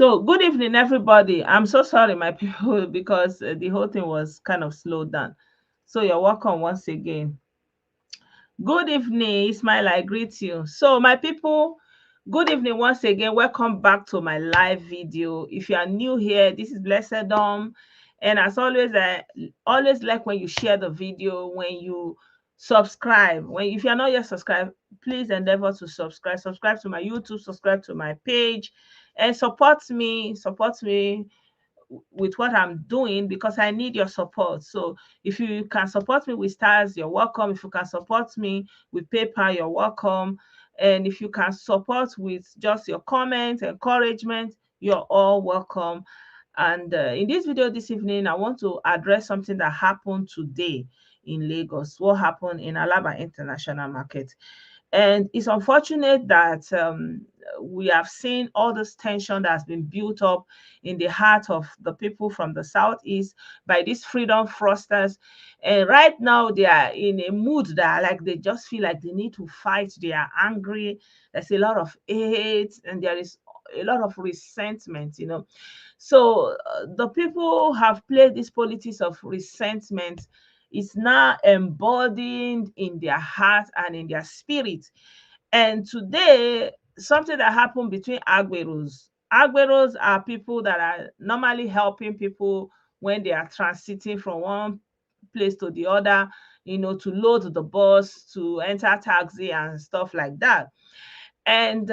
So, good evening, everybody. I'm so sorry, my people, because the whole thing was kind of slowed down. So, you're welcome once again. Good evening, Ismail. I greet you. So, my people, good evening once again. Welcome back to my live video. If you are new here, this is Blessedom. And as always, I always like when you share the video, when you subscribe. If you're not yet subscribed, please endeavor to subscribe. Subscribe to my YouTube, subscribe to my page, and support me with what I'm doing, because I need your support. So if you can support me with stars, you're welcome. If you can support me with PayPal, you're welcome. And if you can support with just your comments, encouragement, you're all welcome. And in this video this evening, I want to address something that happened today in Lagos. What happened in Alaba International Market? And it's unfortunate that we have seen all this tension that has been built up in the heart of the people from the southeast by these freedom frosters. And right now they are in a mood that like they just feel like they need to fight. They are angry. There's a lot of hate and there is a lot of resentment. So the people have played this politics of resentment. It's now embodied in their heart and in their spirit. And today, something that happened between Agberos. Agberos are people that are normally helping people when they are transiting from one place to the other, to load the bus, to enter taxi and stuff like that. And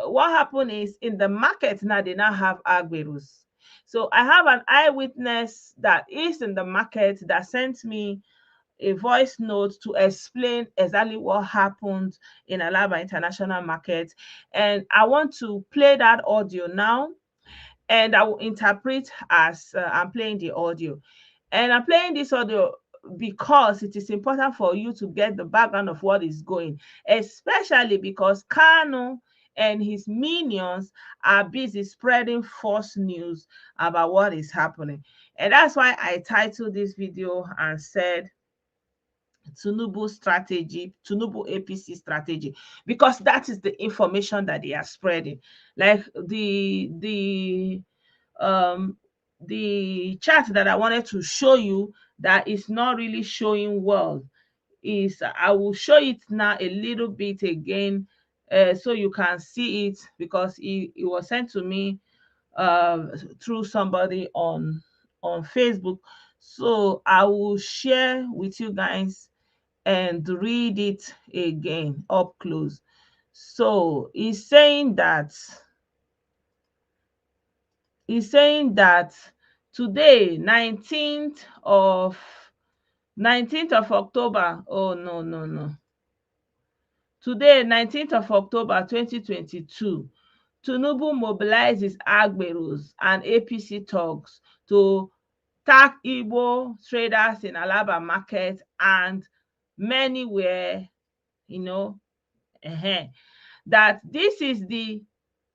what happened is in the market now, they now have Agberos. So I have an eyewitness that is in the market that sent me a voice note to explain exactly what happened in Alaba International Market. And I want to play that audio now, and I will interpret as I'm playing the audio. And I'm playing this audio because it is important for you to get the background of what is going, especially because Kanu and his minions are busy spreading false news about what is happening. And that's why I titled this video and said Tinubu APC strategy, because that is the information that they are spreading. Like um the chart that I wanted to show you that is not really showing well is, I will show it now a little bit again, so you can see it, because it was sent to me through somebody on Facebook. So I will share with you guys and read it again up close. So he's saying that today, 19th of October. Oh, no. Today, 19th of October 2022, Tinubu mobilizes Agberos and APC thugs to tag Igbo traders in Alaba market, and many were, that this is the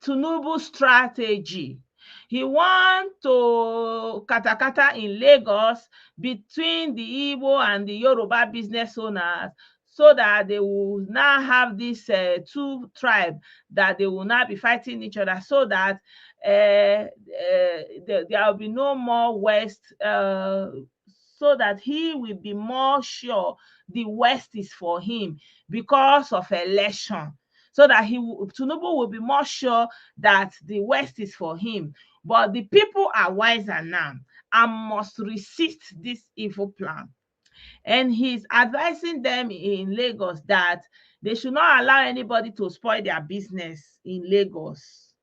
Tinubu strategy. He wants to katakata in Lagos between the Igbo and the Yoruba business owners, so that they will now have this two tribe that they will now be fighting each other, so that there will be no more West, so that he will be more sure the West is for him because of election, so that Tinubu will be more sure that the West is for him. But the people are wiser now and must resist this evil plan. And he's advising them in Lagos that they should not allow anybody to spoil their business in Lagos.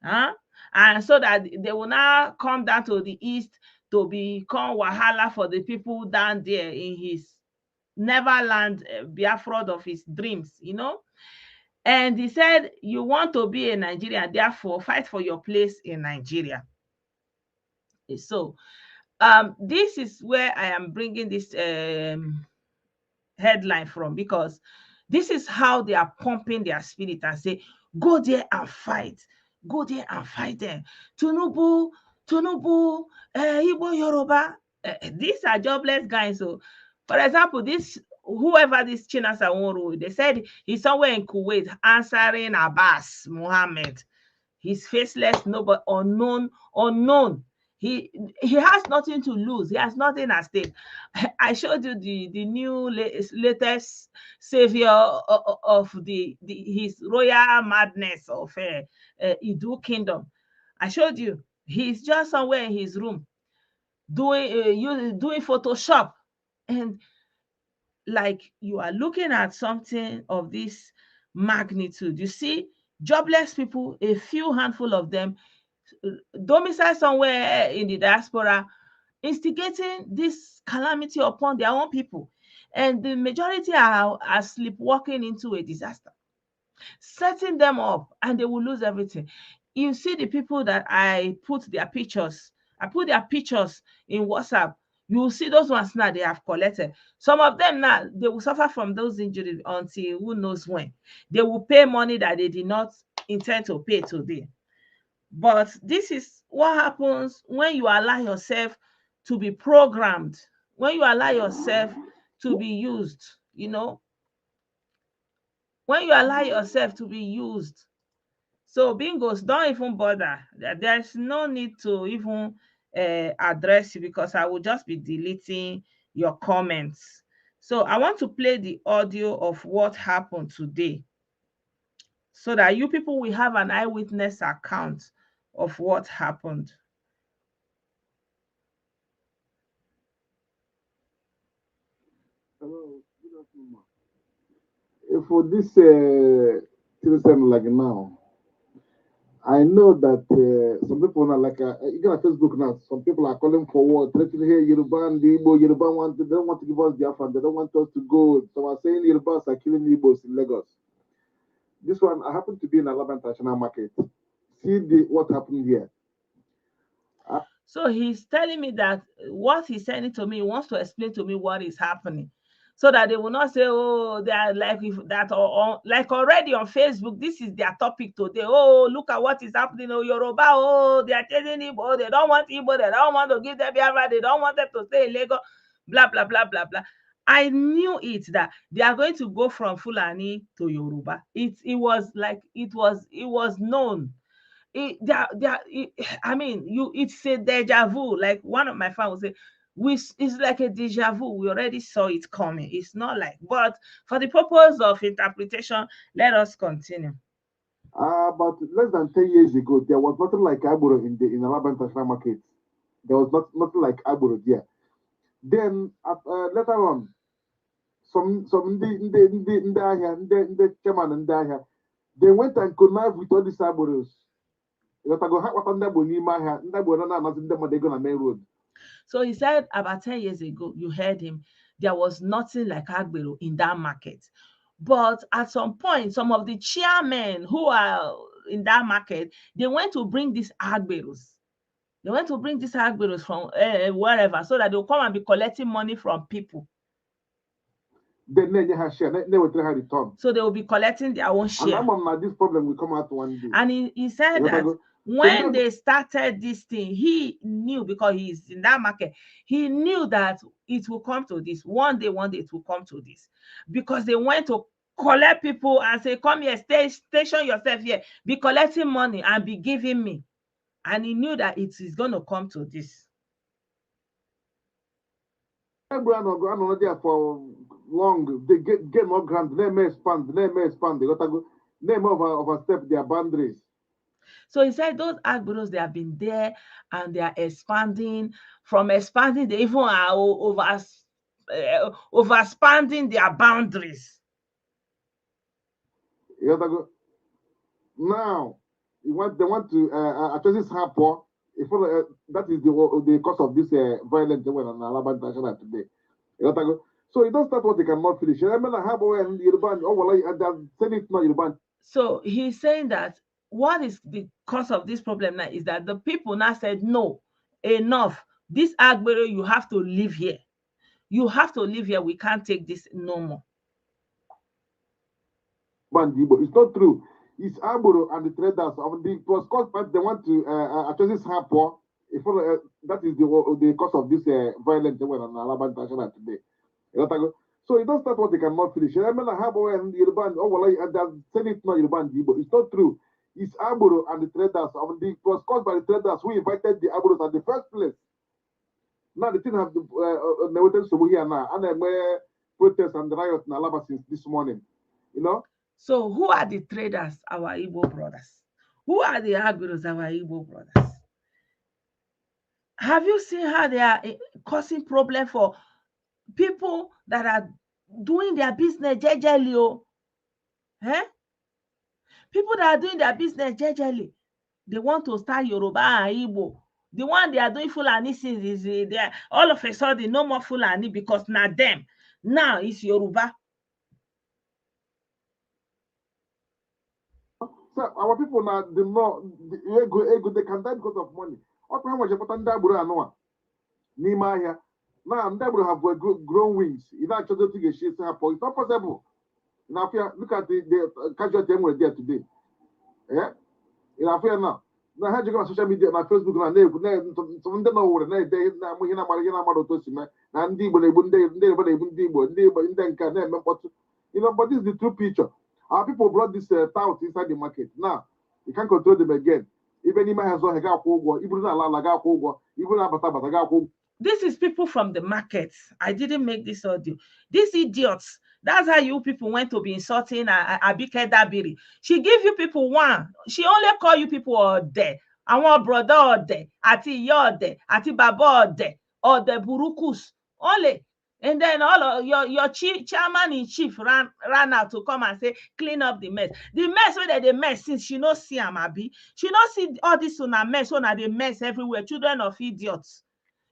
And so that they will now come down to the east to become wahala for the people down there in his Neverland, Biafra of his dreams. And he said, you want to be a Nigerian, therefore fight for your place in Nigeria. So this is where I am bringing this headline from, because this is how they are pumping their spirit and say, go there and fight. Go there and fight them. Tinubu, Igbo, Yoruba. These are jobless guys. So, for example, whoever this Chinasa Nworu, they said he's somewhere in Kuwait answering Abbas Mohammed. He's faceless, nobody, unknown. He has nothing to lose. He has nothing at stake. I showed you the new latest savior of his royal madness of Idu Kingdom. I showed you. He's just somewhere in his room doing Photoshop, and like you are looking at something of this magnitude. You see, jobless people, a few handful of them, domicile somewhere in the diaspora, instigating this calamity upon their own people. And the majority are sleepwalking into a disaster, setting them up, and they will lose everything. You see the people that I put their pictures in WhatsApp. You will see those ones now they have collected. Some of them now they will suffer from those injuries until who knows when. They will pay money that they did not intend to pay today. But this is what happens when you allow yourself to be programmed, when you allow yourself to be used, when you allow yourself to be used. So bingos, don't even bother. There's no need to even address you, because I will just be deleting your comments. So I want to play the audio of what happened today, so that you people will have an eyewitness account of what happened. Hello, good afternoon. For this citizen like now, I know that some people are like, even on Facebook now, some people are calling for war, threatening here, Yoruba and the Igbo, Yoruba they don't want to give us their fund, they don't want us to go. Some are saying Yorubas are killing Igbos in Lagos. This one, I happen to be in Alaba International Market. See what happened here. So he's telling me that what he's sending to me, he wants to explain to me what is happening, so that they will not say, oh, they are like if that, or like already on Facebook, this is their topic today. Oh, look at what is happening. Oh, Yoruba, oh, they are telling Igbo, they don't want Igbo, they don't want to give them Biafra, they don't want them to stay in Lagos, blah, blah, blah, blah, blah. I knew it, that they are going to go from Fulani to Yoruba. It was like it was known. I mean, it's a deja vu. Like one of my fans would say, it's like a deja vu. We already saw it coming. It's not like, but for the purpose of interpretation, let us continue. About less than 10 years ago, there was nothing like Agbero in Alaba International Market. There was nothing like Agbero there. Then later on, some in the area, in the chairman in the area, they went and connived with all these Agberos. So he said about 10 years ago, you heard him, there was nothing like Agbero in that market. But at some point, some of the chairmen who are in that market, they went to bring these Agberos. They went to bring these Agberos from wherever, so that they'll come and be collecting money from people. Then they have share, they will try to return. So they will be collecting their own share. And this problem will come out one day. And he said that when they started this thing, he knew, because he's in that market, he knew that it will come to this. One day it will come to this. Because they went to collect people and say, come here, station yourself here, be collecting money and be giving me. And he knew that it is going to come to this. Everyone there for long, they get more grants, they may expand, they got to go, they may overstep their boundaries. So he said those Agberos, they have been there and they are expanding. From expanding, they even are overspanding their boundaries. You got to go. Now, they want to address this rapport. That is the cause of this violence that went on Alaba International today. You got to go. So you don't start what they cannot finish. I mean, so he's saying that what is the cause of this problem now is that the people now said, no, enough. This Agbero, you have to live here. You have to live here. We can't take this no more. It's not true. It's Agbero and the traders of the was called, but they want to address this rapport. That is the cause of this violence that went on Alaba International today. You got to go. So you don't start what they cannot finish. I mean, it's not true. It's Agbero and the traders. It was caused by the traders who invited the Agberos at the first place. Now the thing have the so here now, and then protests and riots in Alaba since this morning. You know. So who are the traders? Our Igbo brothers. Who are the Agberos? Our Igbo brothers. Have you seen how they are causing problem for people that are doing their business jejely? Eh? People that are doing their business jejely, they want to start Yoruba and Igbo. The one they are doing Fulani since is there. All of a sudden, no more Fulani because now them. Now it's Yoruba. So our people now they know they can die because of money. What how much important Agbero and Nima here. Now Agbero have grown wings. You know, actually think a shit happen. It's not possible. Now look at the casualty we're there today. Yeah, in Afia now. Now how you go on social media, na Facebook, na some don't know what na na mo hina maro to sime. Na ndi Igbo na Igbo ndị Igbo ndị nka na emepọtụ. You know, but this is the true picture. Our people brought this tout inside the market. Now, you can't control them again. Even if has on this is people from the market. I didn't make this audio. These idiots. That's how you people went to be insulting Abike Dabiri. She give you people one. She only call you people all day. I want brother all day. Ati your day. Ati baba all day. Or the burukus. Only. And then all of your chairman in chief ran out to come and say, clean up the mess. The mess where they mess since she no see Amabi. She no see all this on a mess, on a mess everywhere. Children of idiots.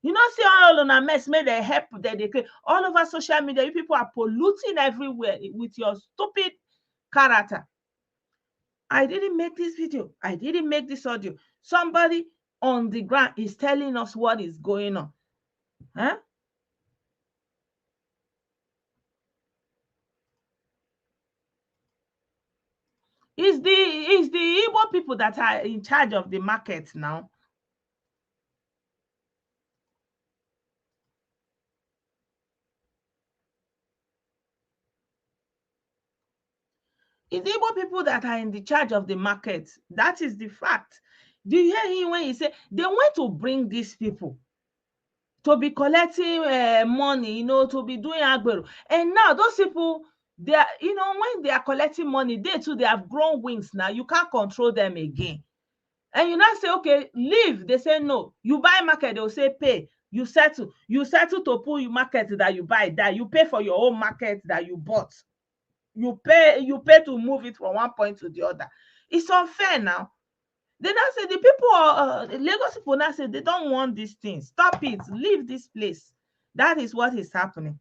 You know, see all on a mess, made they help that they all over social media. You people are polluting everywhere with your stupid character. I didn't make this video. I didn't make this audio. Somebody on the ground is telling us what is going on. Huh? It's the Igbo people that are in charge of the market now. It's Igbo people that are in the charge of the market. That is the fact. Do you hear him when he said they want to bring these people to be collecting money, you know, to be doing Agbero. And now those people, they are, you know, when they are collecting money, they too, they have grown wings now. You can't control them again. And you now say, okay, leave. They say no. You buy market, they'll say pay. You settle to pull your market that you buy, that you pay for your own market that you bought. You pay to move it from one point to the other. It's unfair now. They now say the people, Lagos people now say they don't want these things. Stop it. Leave this place. That is what is happening.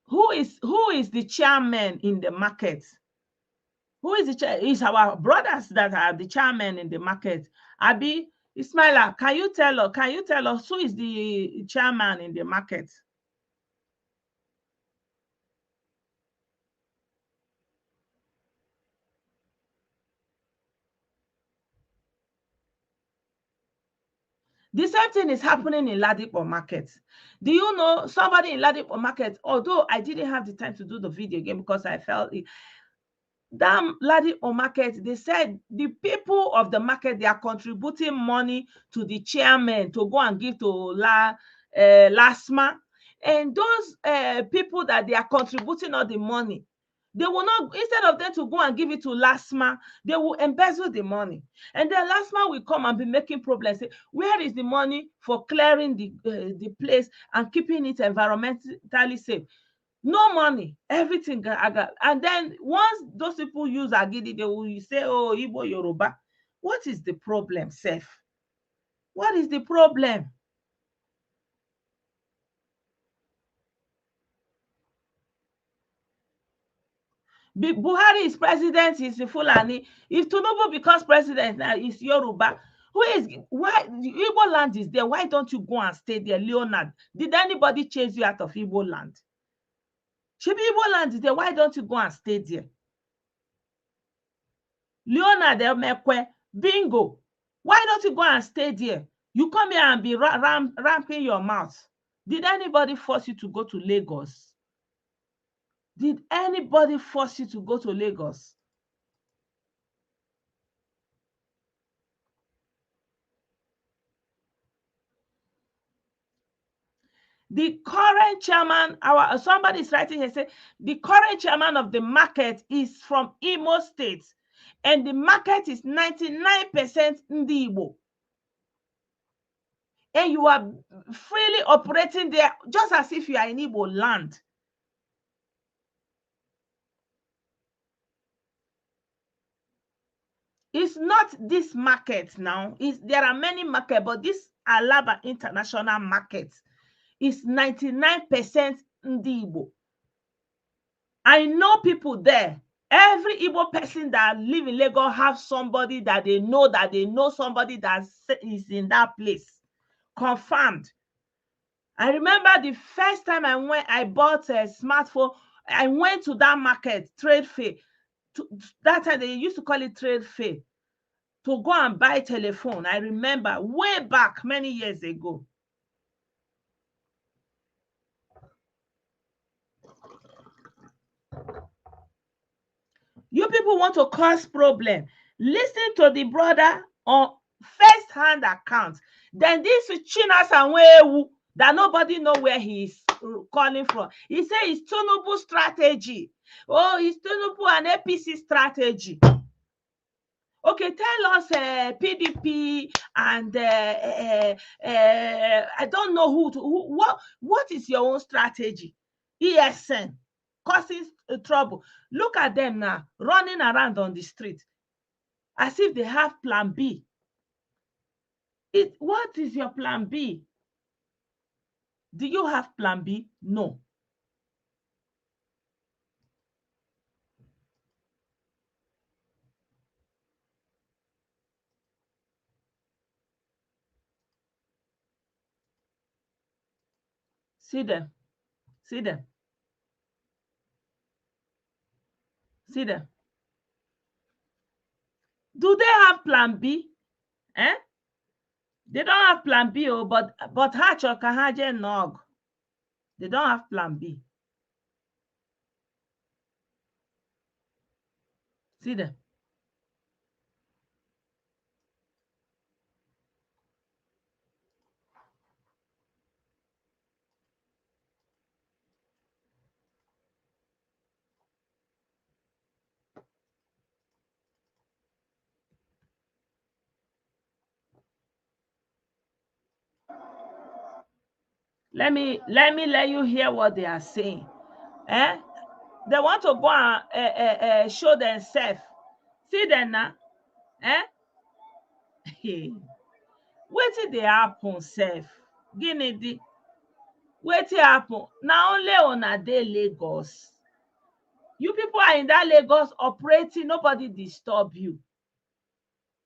Who is the chairman in the market? Who is the chair? It's our brothers that are the chairman in the market. Abi Ismaila, can you tell us who is the chairman in the market? The same thing is happening in Ladipo market. Do you know somebody in Ladipo market? Although I didn't have the time to do the video again because I felt it. That Ladipo market, they said the people of the market, they are contributing money to the chairman to go and give to Lasma. And those people that they are contributing all the money, they will not, instead of them to go and give it to Lasma, they will embezzle the money. And then Lasma will come and be making problems. Say, where is the money for clearing the place and keeping it environmentally safe? No money, everything. And then once those people use Agidi, they will say, oh, Igbo Yoruba. What is the problem, Seth? What is the problem? Buhari is president, is Fulani. If Tinubu becomes president now, is Yoruba. Why the Igbo land is there? Why don't you go and stay there, Leonard? Did anybody chase you out of Igbo land? Should be Igbo land is there. Why don't you go and stay there? Leonard Emekwe, bingo. Why don't you go and stay there? You come here and be ramping your mouth. Did anybody force you to go to Lagos? Did anybody force you to go to Lagos? The current chairman, somebody is writing here, say the current chairman of the market is from Imo State, and the market is 99% Ndi Igbo. And you are freely operating there just as if you are in Igbo land. It's not this market now. There are many markets, but this Alaba International Market is 99% Ndi Igbo. I know people there. Every Igbo person that live in Lagos have somebody that they know somebody that is in that place. Confirmed. I remember the first time I bought a smartphone, I went to that market, trade fair. That time they used to call it trade fair, to go and buy telephone. I remember way back many years ago. You people want to cause problem. Listen to the brother on first-hand account. Then this Chinas and Wewu that nobody know where he is calling from. He say it's Tinubu strategy. Oh, it's Tinubu and APC strategy. Okay, tell us PDP and I don't know what is your own strategy? ESN causing trouble. Look at them now running around on the street as if they have plan B. What is your plan B? Do you have plan B? No. See them. See them. See them. Do they have plan B? Eh? They don't have plan B, but Hatch or Kahaje Nog. They don't have plan B. See them. Let me let you hear what they are saying. Eh? They want to go and show themselves. See them now. Eh? Wetin dey happen sef? Gini di? Wetin happen? Na only una dey Lagos. You people are in that Lagos operating, nobody disturb you.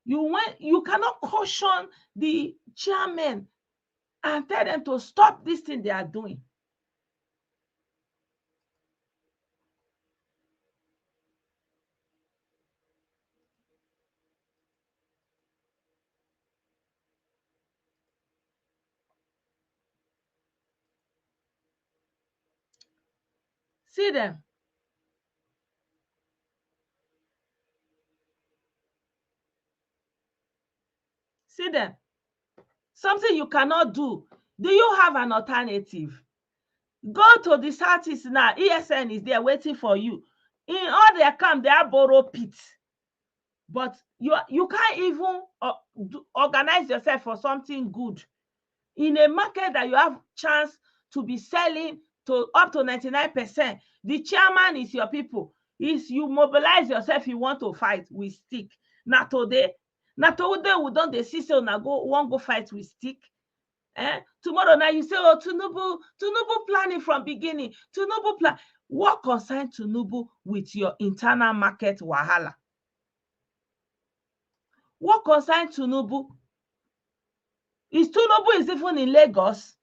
You cannot caution the chairman and tell them to stop this thing they are doing. See them. See them. Something you cannot do. Do you have an alternative? Go to the Southeast now. ESN is there waiting for you. In all their camp, they are borrow pits. But you can't even organize yourself for something good. In a market that you have chance to be selling to up to 99%, the chairman is your people. Is you mobilize yourself, you want to fight with stick. Not today. Not today we don't dey see say una go fight with stick. Tomorrow now you say, oh, Tinubu planning from beginning. Tinubu plan. What concern Tinubu with your internal market wahala? What concern Tinubu? Tinubu is even in Lagos.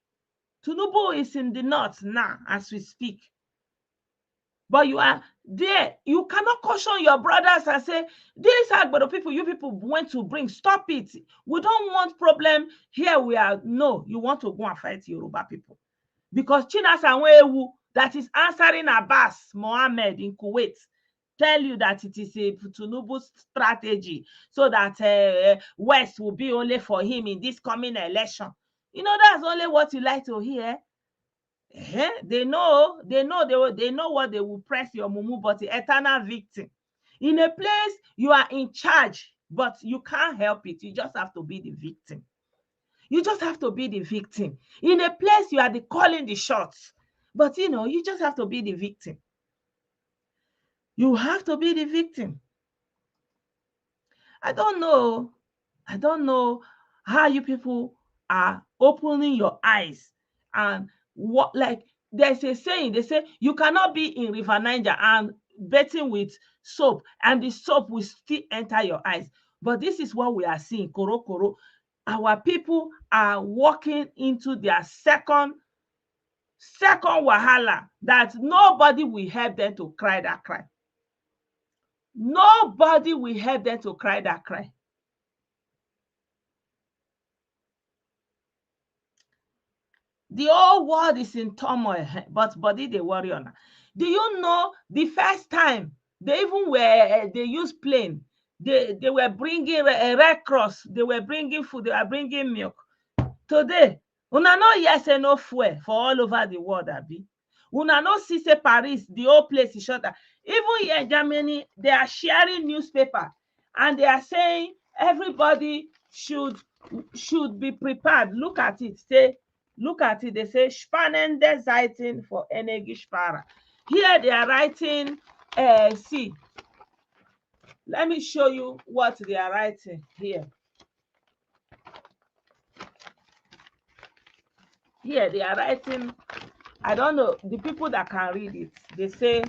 Tinubu is in the north now as we speak. But you are there. You cannot caution your brothers and say, these Agbero people, you people went to bring, stop it. We don't want problem here. We are, no, you want to go and fight Yoruba people. because Chinasa Nwewu, that is answering Abbas Mohammed in Kuwait, tell you that it is a Tinubu strategy so that West will be only for him in this coming election. You know, that's only what you like to hear. They know what they will press your mumu, but the eternal victim. In a place you are in charge, but you can't help it. You just have to be the victim. You just have to be the victim. In a place you are calling the shots, but you just have to be the victim. You have to be the victim. I don't know how you people are opening your eyes and what, like, there's a saying, they say you cannot be in River Niger and bathing with soap and the soap will still enter your eyes. But this is what we are seeing, koro koro. Our people are walking into their second wahala that nobody will help them to cry that cry. Nobody will help them to cry that cry. The whole world is in turmoil, but body they worry on. Do you know the first time they even were they used plane, they were bringing a Red Cross, they were bringing food, they were bringing milk. Today, una no hear say no fuel for all over the world, abi. Una no see say Paris, the whole place is shut down. Even here in Germany, they are sharing newspaper and they are saying everybody should be prepared. Look at it. They say spannende Zeiten for Energiespara. Here they are writing, see, let me show you what they are writing here. Here they are writing, I don't know, the people that can read it, they say,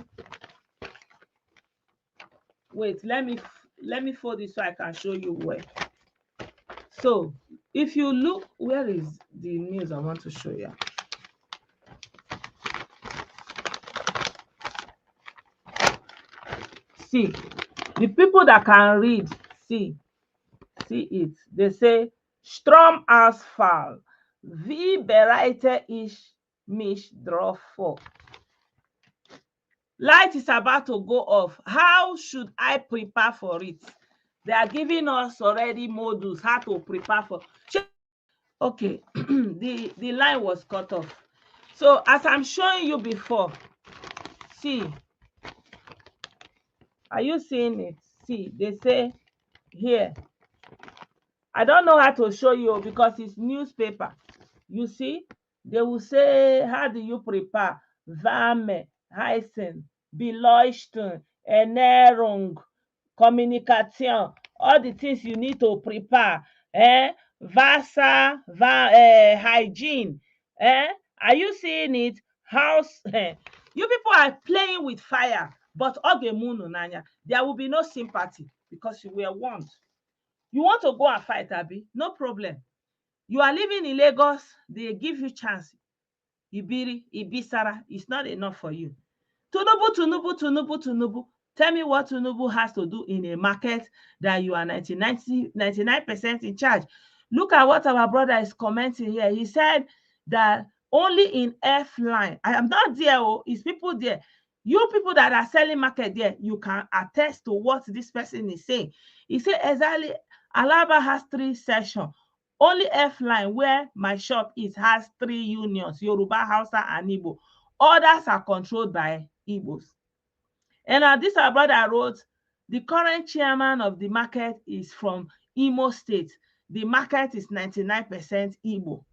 wait, let me fold it so I can show you where. So if you look, where is the news I want to show you? See, the people that can read, see it. They say, Stromausfall, wie bereite ich mich drauf vor? Light is about to go off. How should I prepare for it? They are giving us already modules how to prepare for. Okay, the line was cut off. So as I'm showing you before, see, are you seeing it? See, they say here, I don't know how to show you because it's newspaper. You see, they will say, how do you prepare? Warme, heißen, beleuchten, Ernährung, Communication, all the things you need to prepare. Wasser, hygiene. Are you seeing it? House. You people are playing with fire, but there will be no sympathy because you were warned. You want to go and fight, Abi? No problem. You are living in Lagos, they give you chance. Ibiri, Ibisara, it's not enough for you. Tinubu. Tell me what Tinubu has to do in a market that you are 99% in charge. Look at what our brother is commenting here. He said that only in F line. I am not there, it's people there. You people that are selling market there, you can attest to what this person is saying. He said exactly, Alaba has 3 sections. Only F line, where my shop is, has 3 unions, Yoruba, Hausa, and Igbo. Others are controlled by Igbos. And this our brother wrote, the current chairman of the market is from Imo State. The market is 99% Igbo.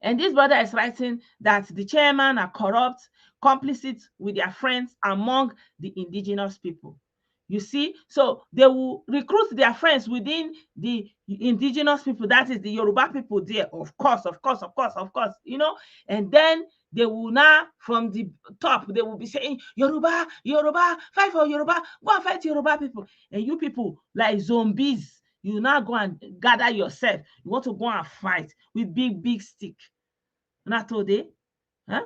And this brother is writing that the chairman are corrupt, complicit with their friends among the indigenous people. You see, so they will recruit their friends within the indigenous people, that is the Yoruba people there, of course, and then they will now, from the top, they will be saying, Yoruba, fight for Yoruba, go and fight Yoruba people. And you people, like zombies, you now go and gather yourself. You want to go and fight with big stick. Not today. Huh?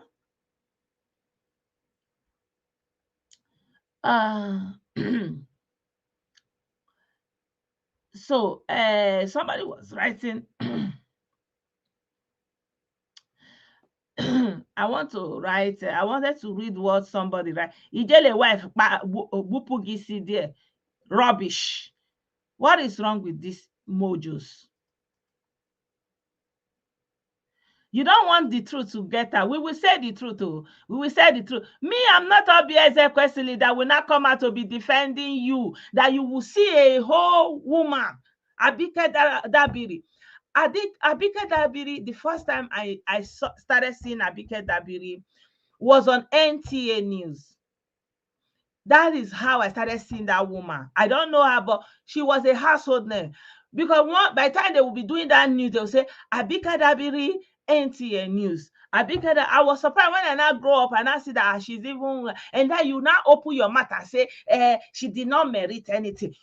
So somebody was writing I want to write. I wanted to read what somebody write. Ijele wife bupugisi there. Rubbish. What is wrong with these mojos? You don't want the truth to get out. We will say the truth. Oh. We will say the truth. Me, I'm not Oby Ezekwesili that will not come out to be defending you. That you will see a whole woman. Abike Dabiri. Abike Dabiri, the first time I started seeing Abike Dabiri was on NTA News. That is how I started seeing that woman. I don't know her, but she was a household name. Because by the time they will be doing that news, they will say, Abike Dabiri, NTA News. I was surprised when I now grow up and I see that she's even, and then you now open your mouth and say, she did not merit anything.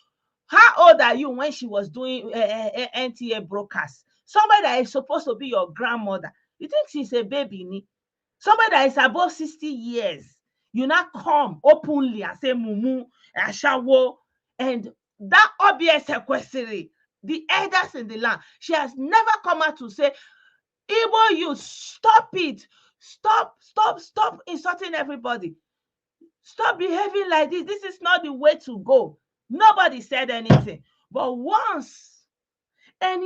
How old are you when she was doing NTA broadcast? Somebody that is supposed to be your grandmother. You think she's a baby? Somebody that is above 60 years. You now come openly and say mumu, ashawo, and that Oby Ezekwesili, the elders in the land, she has never come out to say, Igbo, you stop it. Stop insulting everybody. Stop behaving like this. This is not the way to go. Nobody said anything. But once, and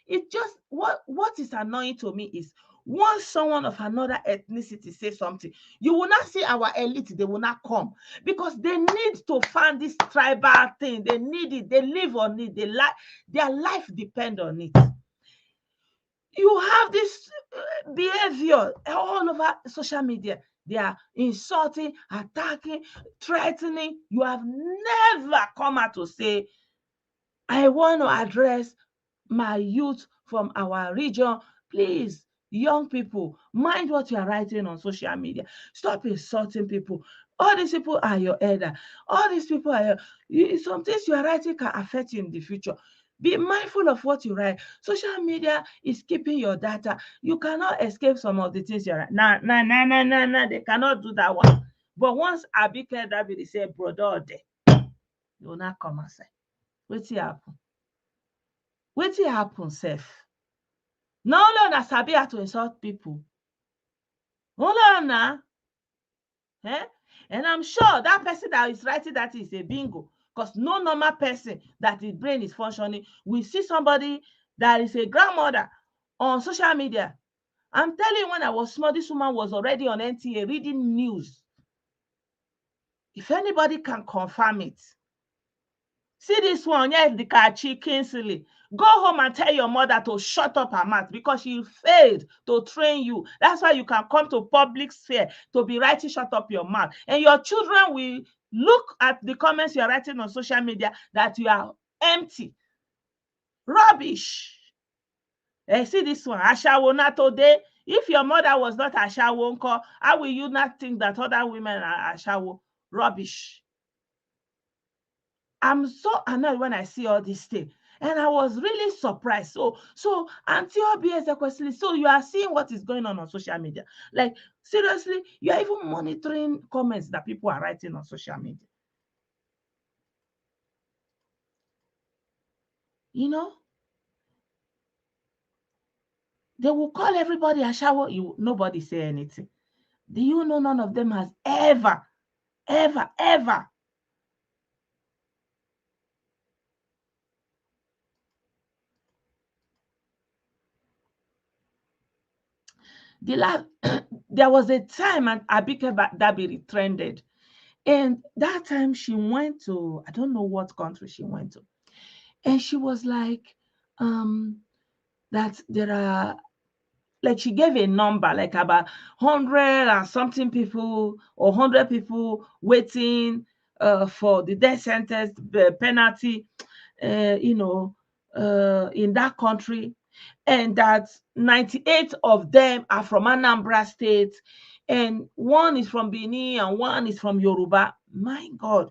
it just, what is annoying to me is once someone of another ethnicity says something, you will not see our elite, they will not come because they need to find this tribal thing. They need it. They live on it. Their life depends on it. You have this behavior all over social media. They are insulting, attacking, threatening. You have never come out to say, I want to address my youth from our region. Please, young people, mind what you are writing on social media. Stop insulting people. All these people are your elder. All these people are some things you are writing can affect you in the future. Be mindful of what you write. Social media is keeping your data. You cannot escape some of the things you write. Nah. They cannot do that one. But once Abike Dabiri say, brother, they will not come and say, wetin happen? Wetin happen sef? Na only una sabi how to insult people. Only una. And I'm sure that person that is writing that is a bingo. Because no normal person that his brain is functioning will see somebody that is a grandmother on social media. I'm telling you, when I was small, this woman was already on NTA reading news. If anybody can confirm it. See this one, yes, the Kachi Kinsley. Go home and tell your mother to shut up her mouth because she failed to train you. That's why you can come to public sphere to be writing shut up your mouth. And your children will look at the comments you're writing on social media that you are empty. Rubbish. See this one, Ashawo na today. If your mother was not Ashawo, how will you not think that other women are Ashawo? Rubbish. I'm so annoyed when I see all these things. And I was really surprised. So Auntie Oby Ezekwesili, so you are seeing what is going on social media. Like, seriously, you are even monitoring comments that people are writing on social media. They will call everybody a shower. Nobody say anything. Do you know none of them has ever there was a time and Abike Dabiri trended. And that time she went to, I don't know what country she went to. And she was like, that there are, like she gave a number, like about 100 and something people or 100 people waiting for the death sentence penalty, in that country. And that 98 of them are from Anambra State, and one is from Benin and one is from Yoruba. My God.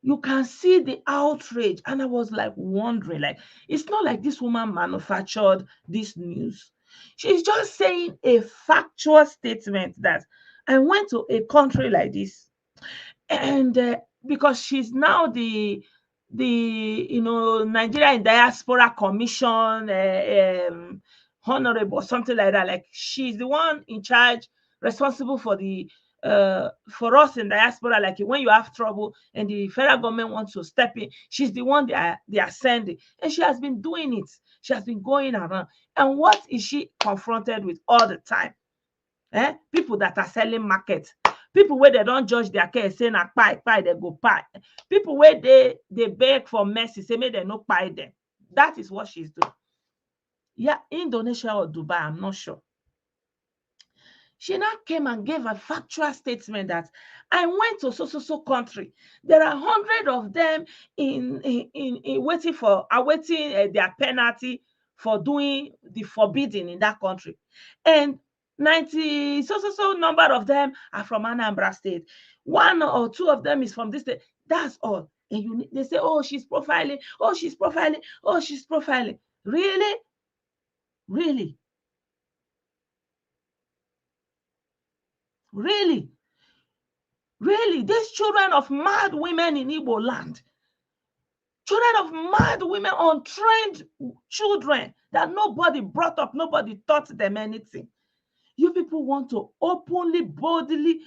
You can see the outrage. And I was like wondering, like, it's not like this woman manufactured this news. She's just saying a factual statement that I went to a country like this. And because she's now the Nigeria Diaspora Commission honorable or something like that. Like she's the one in charge, responsible for the for us in diaspora. Like when you have trouble and the federal government wants to step in, she's the one they are sending, and she has been doing it. She has been going around, and what is she confronted with all the time? People that are selling market, people where they don't judge their case, say na pie they go pie. People where they beg for mercy, say may they no pie them. That is what she's doing. Yeah, Indonesia or Dubai, I'm not sure. She now came and gave a factual statement that I went to so country. There are 100 of them in waiting for awaiting their penalty for doing the forbidden in that country, and 90 so number of them are from Anambra State. One or two of them is from this state. That's all. And they say, oh, she's profiling. Oh, she's profiling. Oh, she's profiling. Really, really. Really, really, these children of mad women in Igbo land, children of mad women, untrained children that nobody brought up, nobody taught them anything. You people want to openly, boldly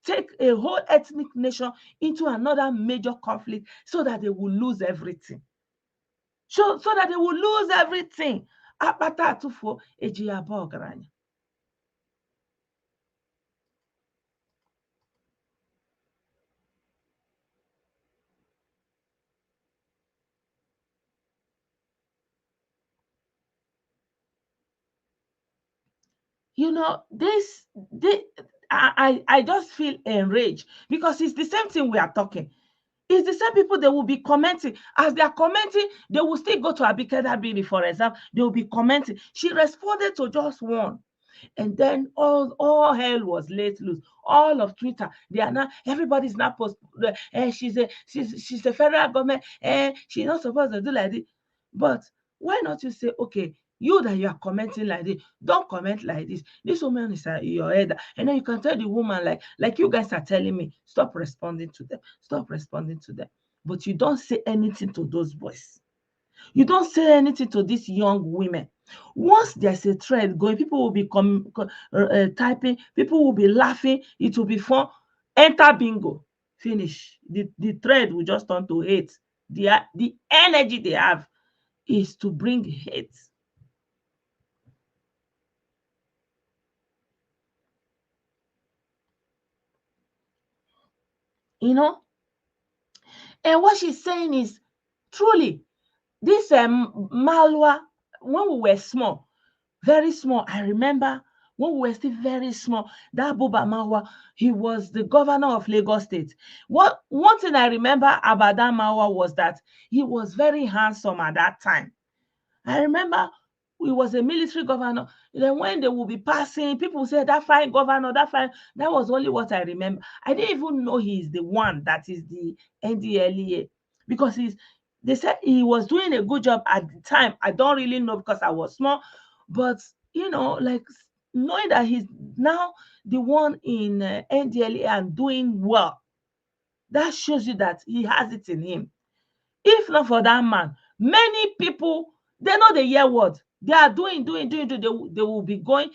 take a whole ethnic nation into another major conflict so that they will lose everything. So that they will lose everything. Apata atufo eji aba ogaranya. You know, I just feel enraged because it's the same thing we are talking. It's the same people, they will be commenting. As they are commenting, they will still go to Abike Dabiri, for example. They will be commenting. She responded to just one. And then all hell was let loose. All of Twitter, they are now, everybody's now post. She's a federal government, and she's not supposed to do like this. But why not you say, okay, you that you are commenting like this, don't comment like this. This woman is in your head, and then you can tell the woman like you guys are telling me, stop responding to them, stop responding to them. But you don't say anything to those boys. You don't say anything to these young women. Once there's a thread going, people will be typing, people will be laughing, it will be fun. Enter bingo, finish. The thread will just turn to hate. The energy they have is to bring hate. You know? And what she's saying is truly, this malwa, when we were small, very small, I remember when we were still very small, that Buba Mawa, he was the governor of Lagos State. One thing I remember about that Mawa was that he was very handsome at that time. I remember he was a military governor. Then when they will be passing, people say that fine governor, that fine. That was only what I remember. I didn't even know he is the one that is the NDLEA because they said he was doing a good job at the time. I don't really know because I was small, but like knowing that he's now the one in NDLEA and doing well, that shows you that he has it in him. If not for that man, many people, they know the year word. They are doing. They will be going.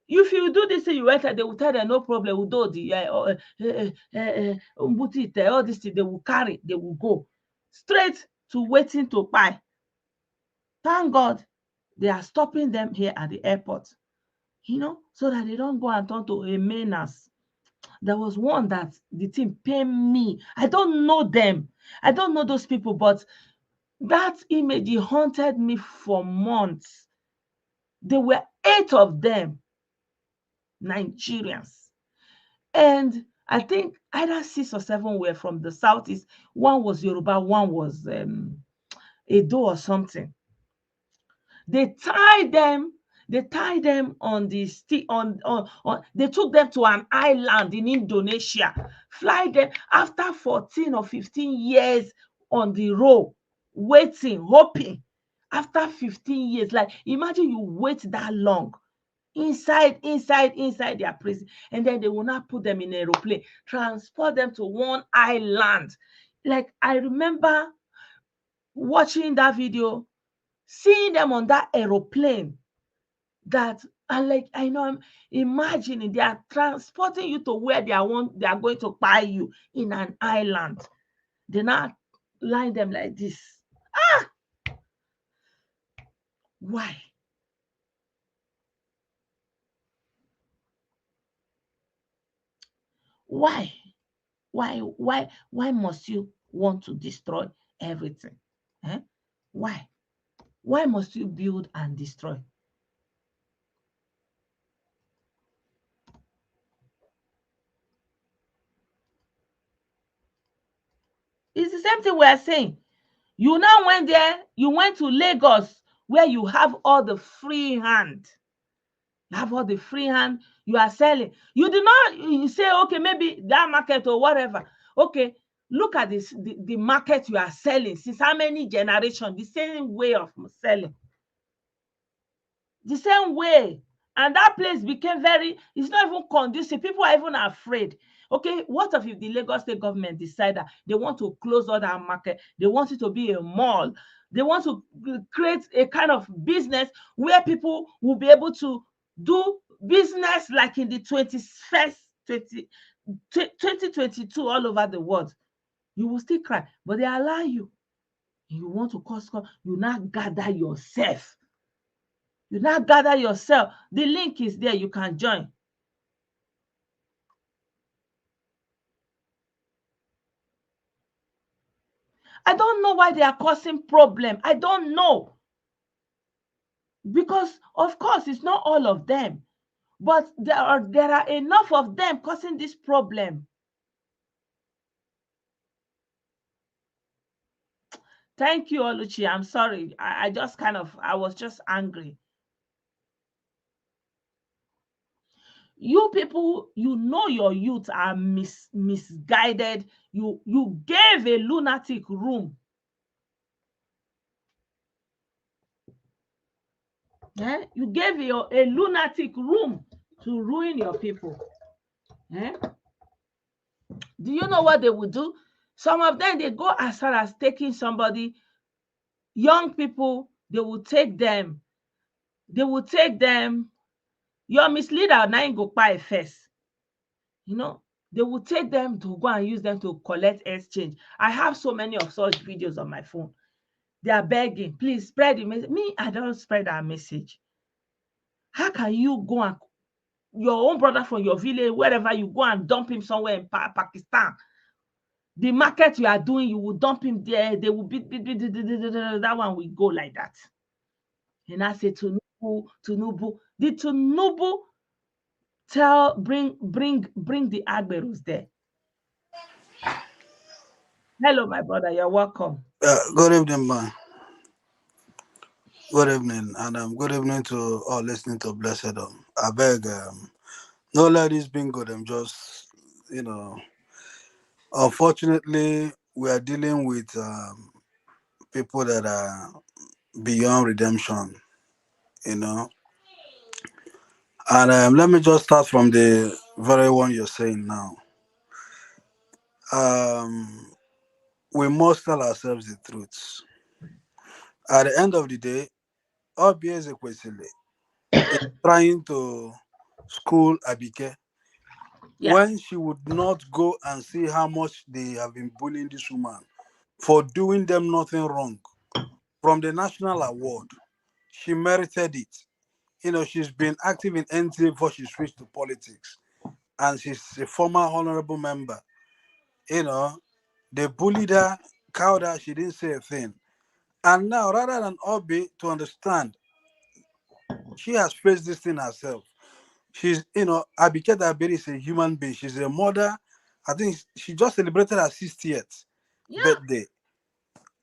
If you do this thing, you enter, they will tell them no problem. We do the all this thing, they will carry, they will go straight to waiting to buy. Thank God they are stopping them here at the airport, so that they don't go and turn to a menace. There was one that the thing pain me. I don't know them. I don't know those people, but that image haunted me for months. There were 8 of them, Nigerians. And I think either 6 or 7 were from the southeast. One was Yoruba, one was Edo or something. They tied them on the they took them to an island in Indonesia, fly them after 14 or 15 years on the road, waiting, hoping. After 15 years, like imagine you wait that long inside their prison, and then they will not put them in an aeroplane, transport them to one island. Like I remember watching that video, seeing them on that aeroplane, that, and like, I know, I'm imagining they are transporting you to where they are going to buy you in an island. They now line them like this. Why? Why? Why must you want to destroy everything? Eh? Why? Why must you build and destroy? It's the same thing we are saying. You now went there, you went to Lagos where you have all the free hand. You have all the free hand, you are selling. You do not, you say, okay, maybe that market or whatever. Okay, look at this, the market you are selling since how many generations, the same way of selling. The same way. And that place became very, it's not even conducive. People are even afraid. Okay, what if the Lagos state government decide that they want to close all that market, they want it to be a mall, they want to create a kind of business where people will be able to do business like in the 21st 2022 all over the world. You will still cry, but they allow you. You want to cause, you now gather yourself. You now gather yourself. The link is there. You can join. I don't know why they are causing problem. I don't know. Because of course it's not all of them. But there are enough of them causing this problem. Thank you, Oluchi. I'm sorry. I just I was just angry. You people, you know your youth are misguided. You gave a lunatic room. Eh? You gave a lunatic room to ruin your people. Eh? Do you know what they would do? Some of them, they go as far as taking somebody, young people, they will take them. They will take them. Your misleader now go buy first. You know, they will take them to go and use them to collect exchange. I have so many of such videos on my phone. They are begging, please spread the message. Me, I don't spread our message. How can you go and your own brother from your village, wherever, you go and dump him somewhere in Pakistan? The market you are doing, you will dump him there. They will beat that one will go like that. And I say Tinubu. Did Tinubu bring the Agberos there? Hello, my brother. You're welcome. Good evening, man. Good evening, and good evening to all listening to Blessedom. I beg, no ladies being good. I'm just, you know, unfortunately, we are dealing with people that are beyond redemption, you know. And let me just start from the very one you're saying now. Um, we must tell ourselves the truth. At the end of the day, Oby Ezekwesili is trying to school Abike Yeah. when she would not go and see how much they have been bullying this woman for doing them nothing wrong. From the national award, she merited it. You know, she's been active in NTA before she switched to politics, and she's a former honorable member. You know, they bullied her, cowed her, she didn't say a thing. And now, rather than Obi to understand, she has faced this thing herself. She's, Abike Dabiri is a human being. She's a mother. I think she just celebrated her 60th Yeah. birthday.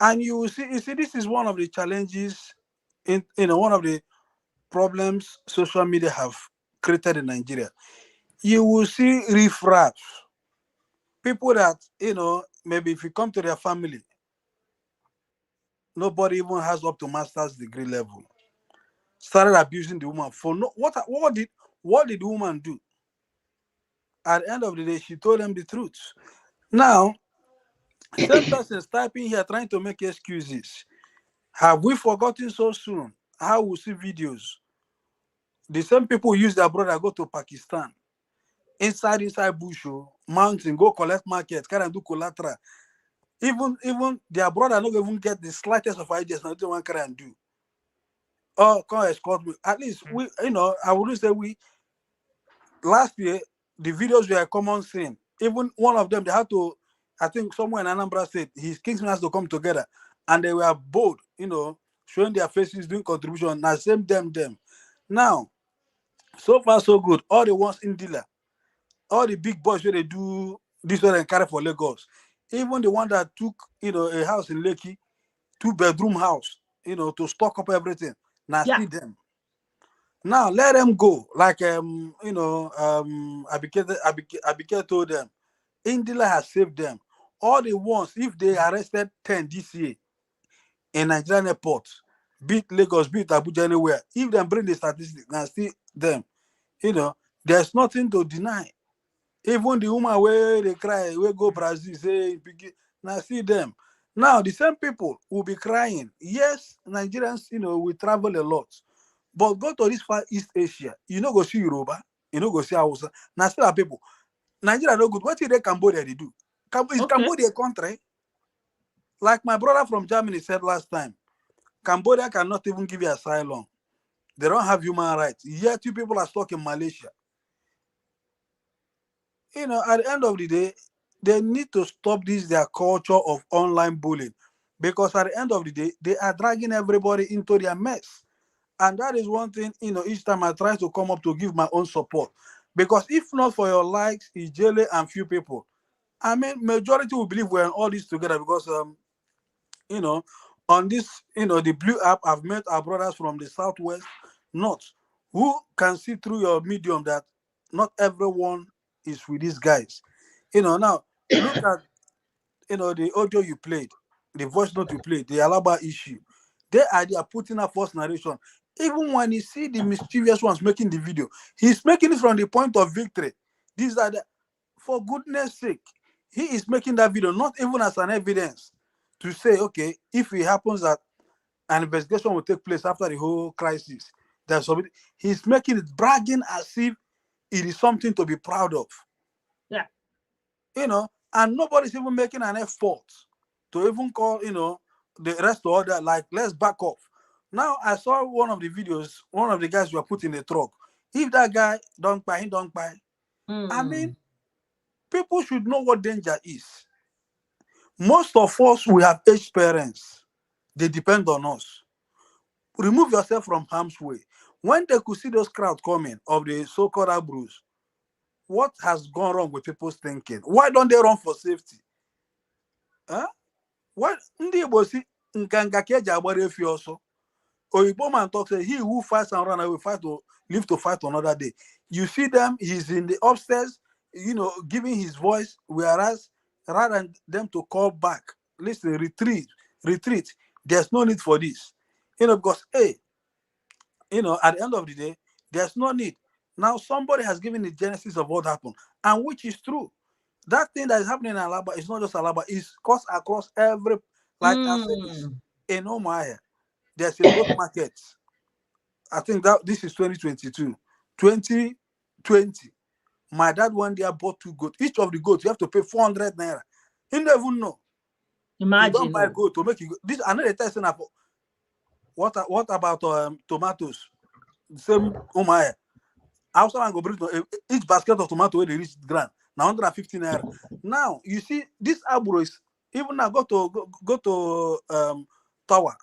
And you see, this is one of the challenges one of the problems social media have created in Nigeria. You will see riffraff, people that, maybe if you come to their family, nobody even has up to master's degree level, started abusing the woman for no what did the woman do? At the end of the day, she told them the truth. Now, same person is typing here trying to make excuses. Have we forgotten so soon how we see videos The same people use their brother go to Pakistan, inside bush, mountain, go collect market, carry and do collateral. Even their brother not even get the slightest of ideas. Nothing one carry and do. Oh, come escort me. At least we, I wouldn't say we. Last year, the videos were a common thing. Even one of them, they had to, I think somewhere in Anambra State, his Kingsmen has to come together, and they were bold, showing their faces, doing contribution. Now same them. Now, so far so good. All the ones in dealer, all the big boys where they do this one and carry for Lagos. Even the one that took, a house in Lekki, 2-bedroom house, to stock up everything. Now Yeah. see them. Now let them go. Like Abike told them, Indila has saved them. All the ones, if they arrested 10 this year in Nigerian airports, beat Lagos, beat Abuja anywhere, if they bring the statistics and see them, there's nothing to deny. Even the woman where they cry, we go Brazil, say, now see them. Now the same people will be crying. Yes, Nigerians, we travel a lot. But go to this far East Asia, go see Yoruba, go see Hausa. Now still are people. Nigeria no good. What did Cambodia they do? Is Okay. Cambodia a country? Like my brother from Germany said last time, Cambodia cannot even give you asylum. They don't have human rights. Yet you people are stuck in Malaysia. At the end of the day, they need to stop their culture of online bullying. Because at the end of the day, they are dragging everybody into their mess. And that is one thing, each time I try to come up to give my own support. Because if not for your likes, Ijele and few people, I mean, majority will believe we're in all this together because, on this, the Blue app, I've met our brothers from the Southwest, North, who can see through your medium that not everyone is with these guys. Now, look at, the audio you played, the voice note you played, the Alaba issue. They are putting a false narration. Even when you see the mischievous ones making the video, he's making it from the point of victory. These are the, for goodness sake, he is making that video not even as an evidence to say, okay, if it happens that an investigation will take place after the whole crisis, he's making it bragging as if it is something to be proud of. Yeah. And nobody's even making an effort to even call, the rest of order, like, let's back off. Now, I saw one of the videos, one of the guys were put in the truck. If that guy don't buy, he don't buy. I mean, people should know what danger is. Most of us, we have aged parents. They depend on us. Remove yourself from harm's way. When they could see those crowds coming of the so-called Agbros, what has gone wrong with people's thinking? Why don't they run for safety? Huh? What ndị Igbo si nkanga ka eji agbara efi ọsọ. Oyibo man talk say he who fights and run away fight to live to fight another day. You see them, he's in the upstairs, giving his voice, whereas rather than them to call back, listen, retreat. There's no need for this. Because hey, at the end of the day, there's no need. Now somebody has given the genesis of what happened, and which is true. That thing that is happening in Alaba is not just Alaba, it's caused across every, like I said this, in Omaya, there's a goat market. I think that this is 2022. 2020. My dad one day bought 2 goats. Each of the goats, you have to pay 400 naira. He never even know. Imagine. You don't buy goat to make you go. This another testing up. What about tomatoes? The same Omaya. Also, I go bring each basket of tomato where they reach the ground. Now 150 naira. Now you see this Agbero is even now go to Tower.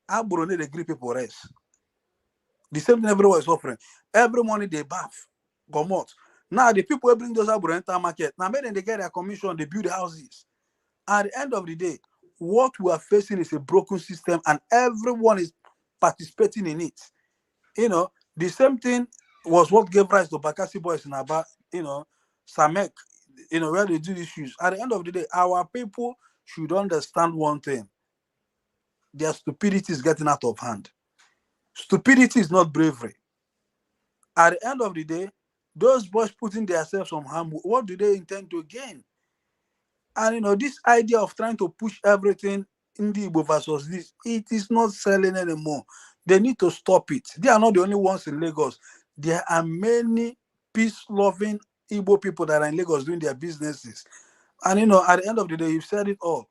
Agbero need to grip people rest. The same thing everyone is offering. Every morning they bath, come out. Now the people who bring those Agbero enter market. Now maybe they get their commission, they build houses. At the end of the day, what we are facing is a broken system, and everyone is participating in it. The same thing was what gave rise to Bakassi boys in Aba, Samek, where they do issues. At the end of the day, our people should understand one thing. Their stupidity is getting out of hand. Stupidity is not bravery. At the end of the day, those boys putting themselves on harm, what do they intend to gain? And this idea of trying to push everything in the Igbo versus this, it is not selling anymore. They need to stop it. They are not the only ones in Lagos. There are many peace-loving Igbo people that are in Lagos doing their businesses. And at the end of the day, you've said it all.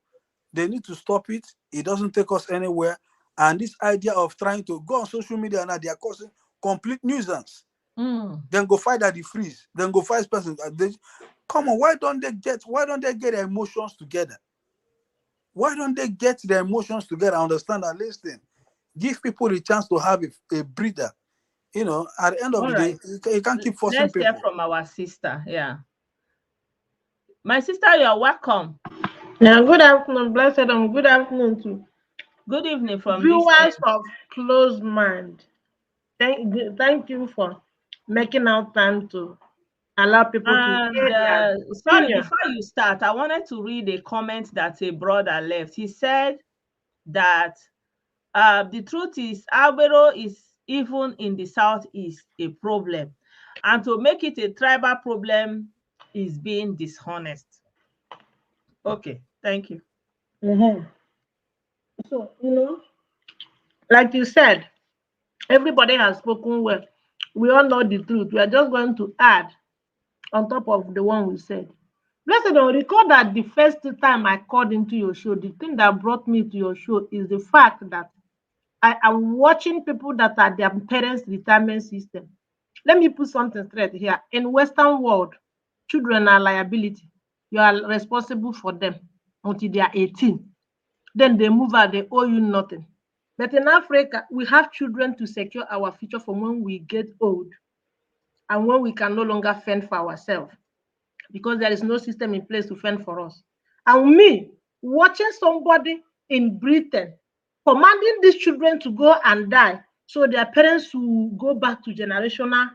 They need to stop it. It doesn't take us anywhere. And this idea of trying to go on social media now, they are causing complete nuisance. Then go fight at the freeze. Then go fight person. Come on, why don't they get their emotions together? Why don't they get their emotions together? Understand and listen. Give people a chance to have a breather. At the end of All the right. day, you can't keep forcing Let's hear people. from our sister. Yeah. My sister, you're welcome. Yeah, good afternoon, Blessedom. Good afternoon to Good evening from this viewers end. of Closed Mind. Thank you for making out time to allow people to And hear their sorry, opinion. before you start, I wanted to read a comment that a brother left. He said that the truth is Agbero is even in the southeast a problem, and to make it a tribal problem is being dishonest. Okay, thank you. Mhm. So, like you said, everybody has spoken well. We all know the truth. We are just going to add on top of the one we said. Blessedom, recall that the first time I called into your show, the thing that brought me to your show is the fact that I am watching people that are their parents' retirement system. Let me put something straight here. In Western world, children are liability. You are responsible for them until they are 18. Then they move out, they owe you nothing. But in Africa, we have children to secure our future from when we get old and when we can no longer fend for ourselves because there is no system in place to fend for us. And me, watching somebody in Britain commanding these children to go and die so their parents will go back to generational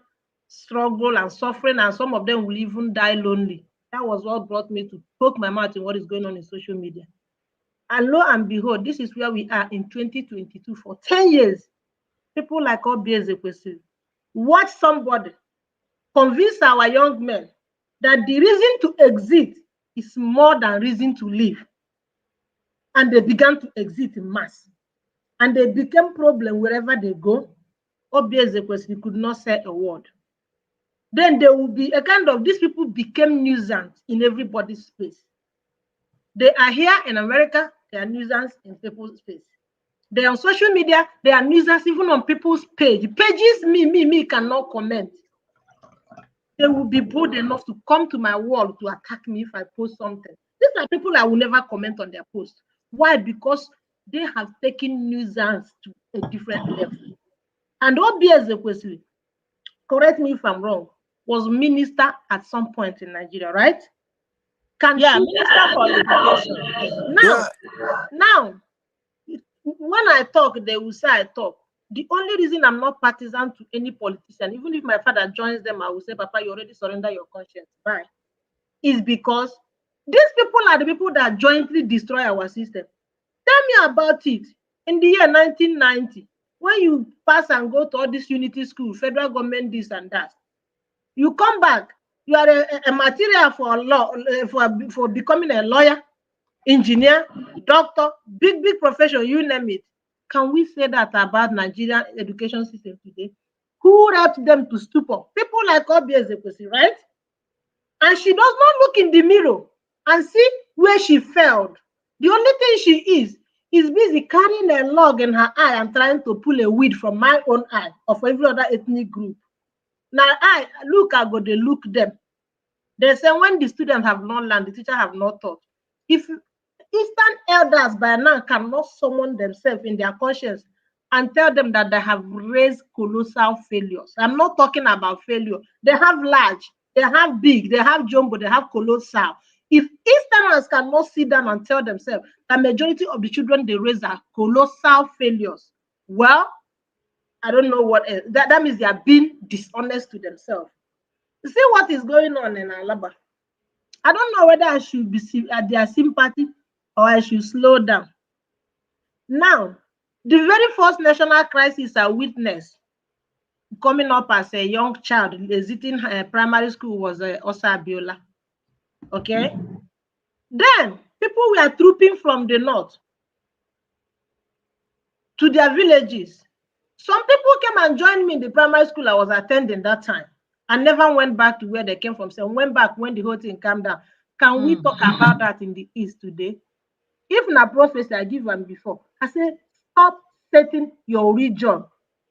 struggle and suffering, and some of them will even die lonely. That was what brought me to poke my mouth in what is going on in social media. And lo and behold, this is where we are in 2022. For 10 years, people like Oby Ezekwesili watch somebody convince our young men that the reason to exit is more than reason to live. And they began to exit in mass. And they became problem wherever they go. Oby Ezekwesili could not say a word. Then there will be a kind of, these people became nuisance in everybody's space. They are here in America, they are nuisance in people's space. They are on social media, they are nuisance even on people's page. Pages me cannot comment. They will be bold enough to come to my wall to attack me if I post something. These are people I will never comment on their post. Why? Because they have taken nuisance to a different level. And Oby Ezekwesili, correct me if I'm wrong, was minister at some point in Nigeria, right? Yeah, Minister for Education. Now, when I talk, they will say I talk. The only reason I'm not partisan to any politician, even if my father joins them, I will say, Papa, you already surrender your conscience. Bye. Is because these people are the people that jointly destroy our system. Tell me about it. In the year 1990, when you pass and go to all this unity school, federal government, this and that, you come back, you are a material for law, for becoming a lawyer, engineer, doctor, big profession, you name it. Can we say that about Nigerian education system today? Who helped them to stoop up? People like Oby Ezekwesili, right? And she does not look in the mirror and see where she failed. The only thing she is busy carrying a log in her eye and trying to pull a weed from my own eye or for every other ethnic group. Now I go, they look them. They say when the students have not learned, the teacher have not taught. If Eastern elders by now cannot summon themselves in their conscience and tell them that they have raised colossal failures. I'm not talking about failure. They have large, they have big, they have jumbo, they have colossal. If Easterners cannot sit down and tell themselves that majority of the children they raise are colossal failures, well, I don't know what else. That means they are being dishonest to themselves. You see what is going on in Alaba? I don't know whether I should be at their sympathy or I should slow down. Now, the very first national crisis I witnessed coming up as a young child exiting primary school was Osa Abiola. Okay? Then, people were trooping from the north to their villages Some people came and joined me in the primary school I was attending that time and never went back to where they came from. So went back when the whole thing calmed down. Can we talk about that in the East today? If na prophecy I give am before, I say stop setting your region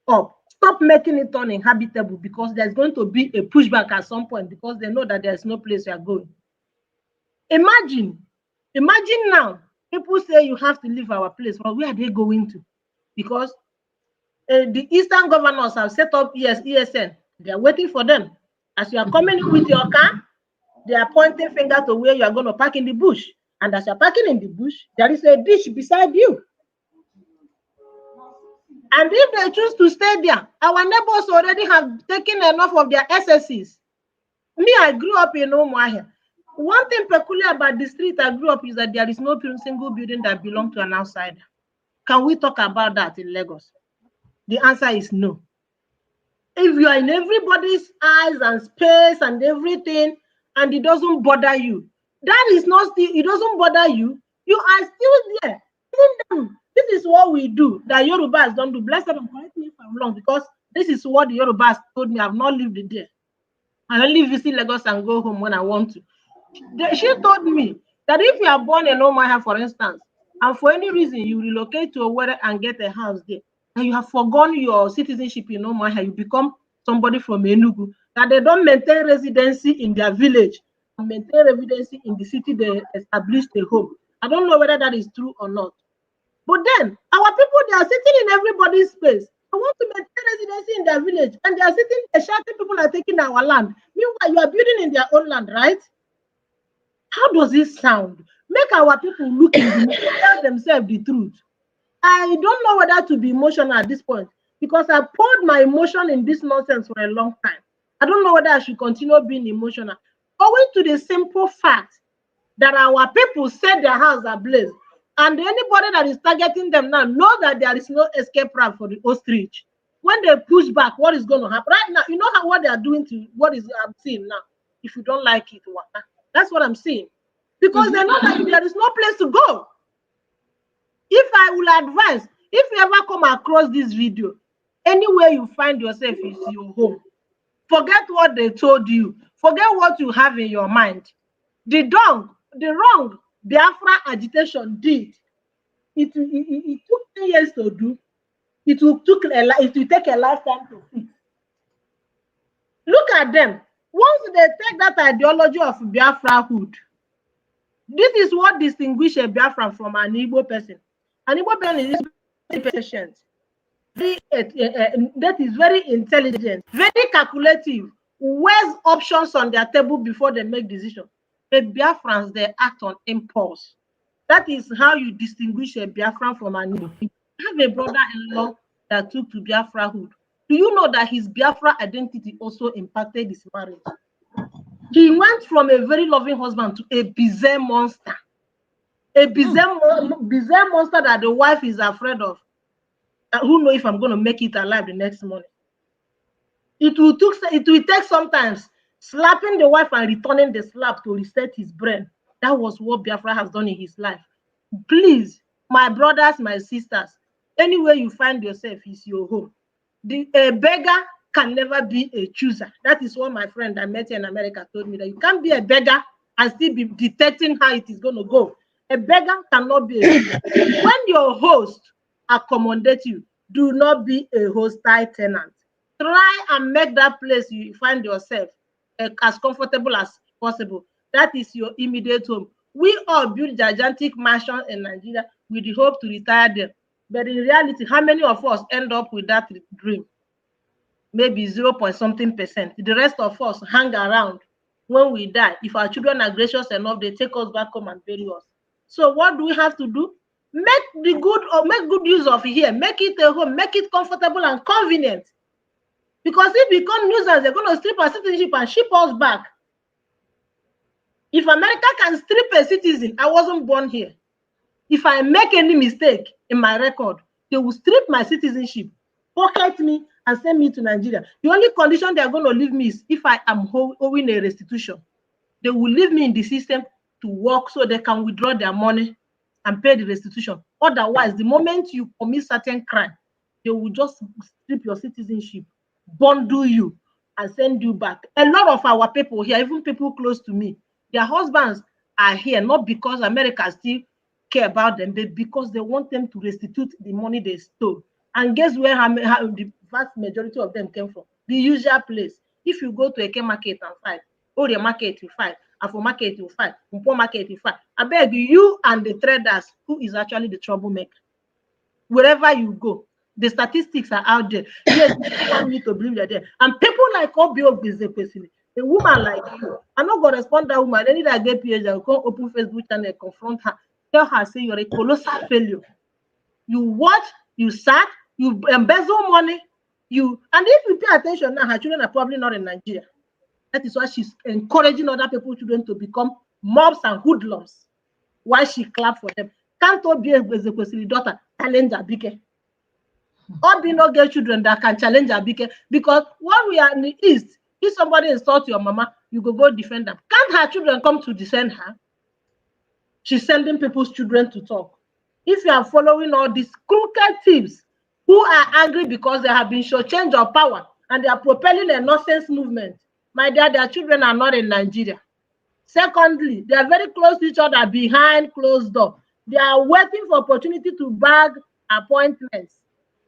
up. Stop making it uninhabitable because there's going to be a pushback at some point because they know that there's no place you are going. Imagine now, people say you have to leave our place. Well, where are they going to? Because the Eastern governors have set up ESN. They are waiting for them. As you are coming with your car, they are pointing finger to where you are going to park in the bush. And as you're parking in the bush, there is a ditch beside you. And if they choose to stay there, our neighbors already have taken enough of their SSCs. Me, I grew up in Umuahia. One thing peculiar about the street I grew up is that there is no single building that belongs to an outsider. Can we talk about that in Lagos? The answer is no. If you are in everybody's eyes and space and everything, and it doesn't bother you, that is not still, it doesn't bother you, you are still there. This is what we do that Yorubas don't do. Blessedom, correct me if I'm wrong, because this is what the Yorubas told me. I've not lived there. I only visit Lagos and go home when I want to. She told me that if you are born in Omaha, for instance, and for any reason you relocate to Owerri and get a house there, and you have forgone your citizenship in Omaha, you become somebody from Enugu, that they don't maintain residency in their village and maintain residency in the city they established a home. I don't know whether that is true or not. But then our people, they are sitting in everybody's space. They want to maintain residency in their village, and they are sitting there shouting people are taking our land. Meanwhile, you are building in their own land, right? How does it sound? Make our people look in the mirror, tell themselves the truth. I don't know whether to be emotional at this point because I poured my emotion in this nonsense for a long time. I don't know whether I should continue being emotional. Owing to the simple fact that our people set their house ablaze, and anybody that is targeting them now know that there is no escape route for the ostrich. When they push back, what is going to happen? Right now, you know what they are doing to what is I'm seeing now. If you don't like it, that's what I'm seeing. Because they know that there is no place to go. If I will advise, if you ever come across this video, anywhere you find yourself is your home. Forget what they told you. Forget what you have in your mind. The wrong Biafra agitation did. It took 10 years to do. It will take a lifetime to fix. Look at them. Once they take that ideology of Biafrahood, this is what distinguishes a Biafran from an Igbo person. An Igbo person is very patient, that is very intelligent, very calculative, weighs options on their table before they make decisions. The Biafrans, they act on impulse. That is how you distinguish a Biafran from an Igbo. I have a brother-in-law that took to Biafrahood. Do you know that his Biafra identity also impacted his marriage? He went from a very loving husband to a bizarre monster. A bizarre monster that the wife is afraid of. Who knows if I'm going to make it alive the next morning? It will take sometimes slapping the wife and returning the slap to reset his brain. That was what Biafra has done in his life. Please, my brothers, my sisters, anywhere you find yourself is your home. A beggar can never be a chooser. That is what my friend I met in America told me, that you can't be a beggar and still be detecting how it is going to go. A beggar cannot be a chooser. When your host accommodate you, do not be a hostile tenant. Try and make that place you find yourself as comfortable as possible. That is your immediate home. We all build gigantic mansions in Nigeria with the hope to retire there. But in reality, how many of us end up with that dream? Maybe 0.something%. The rest of us hang around. When we die, if our children are gracious enough, they take us back home and bury us. So what do we have to do? Make good use of it here. Make it a home. Make it comfortable and convenient. Because if we become nuisance, they're going to strip our citizenship and ship us back. If America can strip a citizen, I wasn't born here. If I make any mistake in my record, they will strip my citizenship, pocket me, and send me to Nigeria. The only condition they are going to leave me is if I am owing a restitution. They will leave me in the system to work so they can withdraw their money and pay the restitution. Otherwise, the moment you commit certain crime, they will just strip your citizenship, bundle you, and send you back. A lot of our people here, even people close to me, their husbands are here not because America still care about them, but because they want them to restitute the money they stole. And guess where how the vast majority of them came from? The usual place. If you go to Eke market and fight, Ore market you fight, Afro market you fight, Mpo market you fight. I beg you and the traders, who is actually the troublemaker? Wherever you go, the statistics are out there. Yes, people want me to believe they're there. And people like Oby Ezekwesili, a woman like you, I'm not going to respond that woman. Any that get PhD, I'll go open Facebook channel, confront her, tell her, say you're a colossal failure. You watch, you sat, you embezzle money, and if you pay attention now, her children are probably not in Nigeria. That is why she's encouraging other people's children to become mobs and hoodlums. Why she clap for them? Can't Oby Ezekwesili daughter challenge Abike? Oby no get children that can challenge Abike, because when we are in the East, if somebody insults your mama, you go defend them. Can't her children come to defend her? She's sending people's children to talk. If you are following all these crooked thieves who are angry because they have been shortchanged of power and they are propelling a nonsense movement, my dear, their children are not in Nigeria. Secondly, they are very close to each other behind closed door. They are waiting for opportunity to bag appointments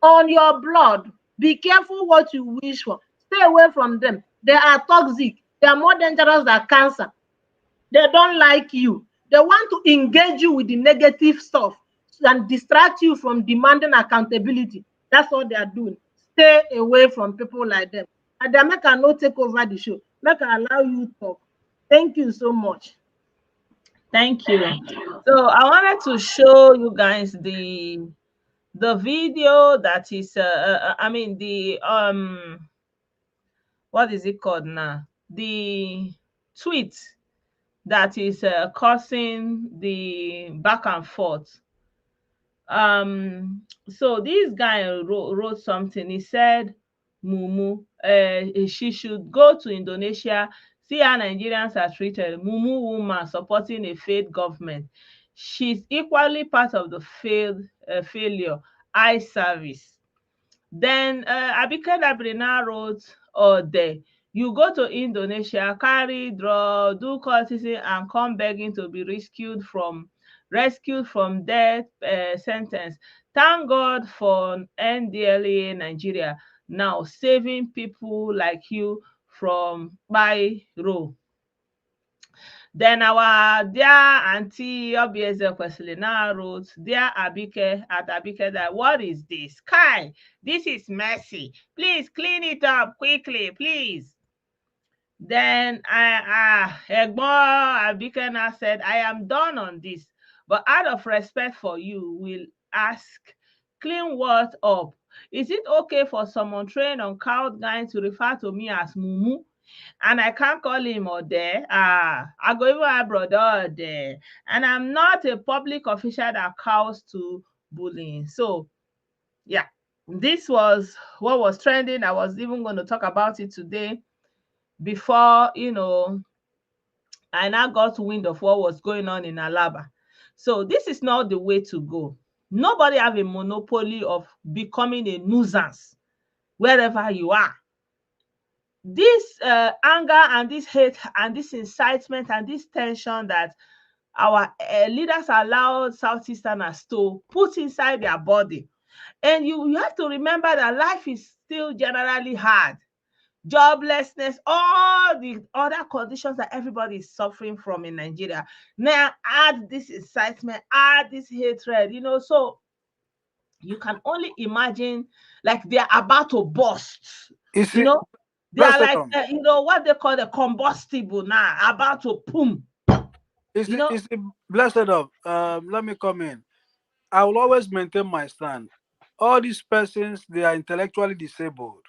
on your blood. Be careful what you wish for. Stay away from them. They are toxic. They are more dangerous than cancer. They don't like you. They want to engage you with the negative stuff and distract you from demanding accountability. That's what they are doing. Stay away from people like them. And they make her not take over the show. Make her allow you to talk. Thank you so much. Thank you. So I wanted to show you guys the video that is I mean the what is it called now? The tweet that is causing the back and forth. So this guy wrote something. He said, Mumu, she should go to Indonesia, see how Nigerians are treated. Mumu woman supporting a failed government. She's equally part of the failure eye service. Then Abike Dabiri now wrote, oh, there, you go to Indonesia, carry draw, do courtesy, and come begging to be rescued from death sentence. Thank God for NDLA Nigeria now saving people like you from by row. Then our dear auntie Oby Ezekwesili now wrote, dear Abike at Abike, that what is this? Kai, this is messy. Please clean it up quickly, please. Then Egbon Abike now said, I am done on this, but out of respect for you, will ask, clean what up? Is it okay for someone trained on cloud nine to refer to me as Mumu? And I can't call him Ode. I go even my brother Ode. And I'm not a public official that cows to bullying. So, yeah, this was what was trending. I was even going to talk about it today before, I now got wind of what was going on in Alaba. So this is not the way to go. Nobody have a monopoly of becoming a nuisance wherever you are. This anger and this hate and this incitement and this tension that our leaders allowed Southeasterners to put inside their body. And you have to remember that life is still generally hard. Joblessness, all the other conditions that everybody is suffering from in Nigeria. Now add this incitement, add this hatred, so you can only imagine, like, they're about to burst. You see, They are like, Blessedom. what they call the combustible now, about to boom. It's Blessedom. Let me come in. I will always maintain my stand. All these persons, they are intellectually disabled,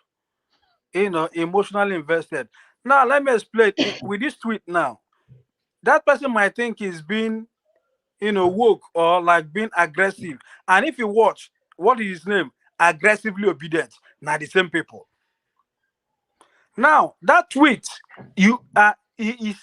emotionally invested. Now, let me explain. With this tweet now, that person might think he's being, woke or like being aggressive. And if you watch, what is his name? Aggressively obedient. Now, the same people. Now, that tweet, he is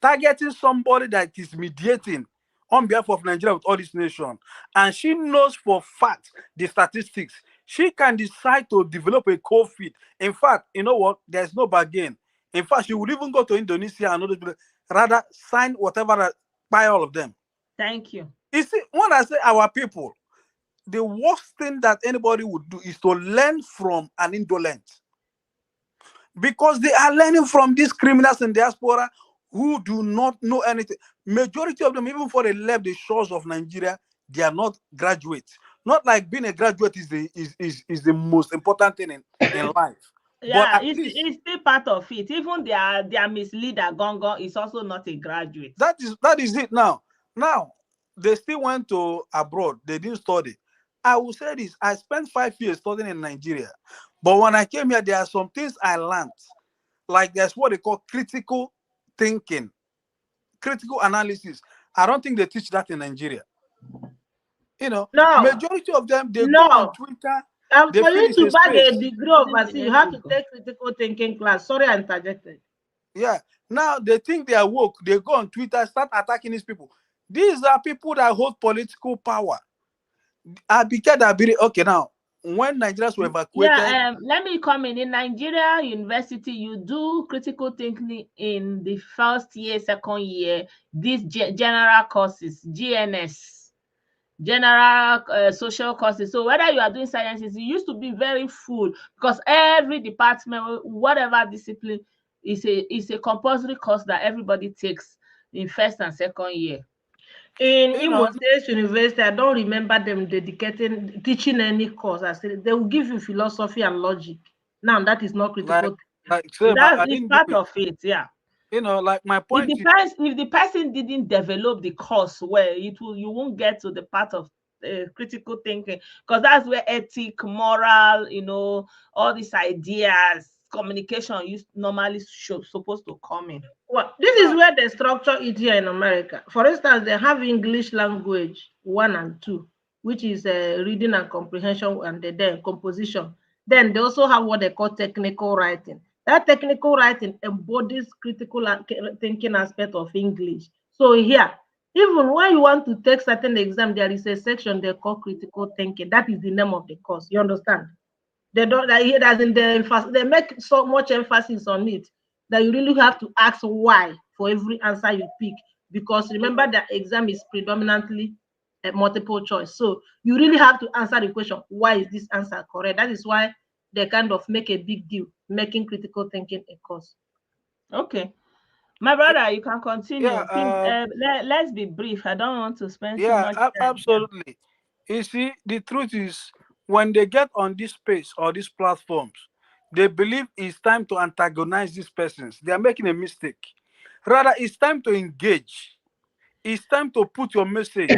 targeting somebody that is mediating on behalf of Nigeria with all this nation. And she knows for fact the statistics. She can decide to develop a cold feet. In fact, you know what? There's no bargain. In fact, she would even go to Indonesia and other people, rather sign whatever, buy all of them. Thank you. You see, when I say our people, the worst thing that anybody would do is to learn from an indolent, because they are learning from these criminals in diaspora who do not know anything. Majority of them, even before they left the shores of Nigeria, they are not graduates. Not like being a graduate is the most important thing in life. But Yeah, at least it's still part of it. Even their misleader Gongo is also not a graduate. that is it now. Now they still went to abroad. They didn't study. I will say this: I spent 5 years studying in Nigeria, but when I came here, there are some things I learned. Like there's what they call critical thinking, critical analysis. I don't think they teach that in Nigeria. You know, No, majority of them, they go on no. Twitter, And they for feel you it's to a bag a space. degree overseas, Isn't you it have to ethical? take critical thinking class. Sorry, I interjected. Yeah. Now they think they are woke. They go on Twitter, start attacking these people. These are people that hold political power. Abike Dabiri, okay, now, when Nigerians were evacuated, Yeah, let me come in. In Nigeria University, you do critical thinking in the first year, second year, these general courses, GNS, general social courses. So whether you are doing sciences, it used to be very full because every department, whatever discipline, is a compulsory course that everybody takes in first and second year. In you Imo know, State University, I don't remember them dedicating teaching any course. I said they will give you philosophy and logic. Now that is not like critical thinking. like same, That I is didn't do part it. of it, yeah. You know, like my It point is, depends if the person didn't develop the course well, you won't get to the part of critical thinking because that's where ethic, moral, all these ideas, communication you normally supposed to come in. Well, this is now, where they structure it here in America. For instance, they have English language 1 and 2, which is reading and comprehension, and then composition. Then they also have what they call technical writing. That technical writing embodies critical thinking aspect of English. So here, even when you want to take certain exam, there is a section they call critical thinking. That is the name of the course. You understand? They don't like it as in they make so much emphasis on it that you really have to ask why for every answer you pick, because remember that exam is predominantly a multiple choice, so you really have to answer the question, why is this answer correct? That is why they kind of make a big deal making critical thinking a course. Okay. My brother, you can continue. yeah, Please, let's be brief. I don't want to spend too yeah, much time. Yeah. absolutely. You see, the truth is, when they get on this space or these platforms, they believe it's time to antagonize these persons. They are making a mistake. Rather, it's time to engage. It's time to put your message,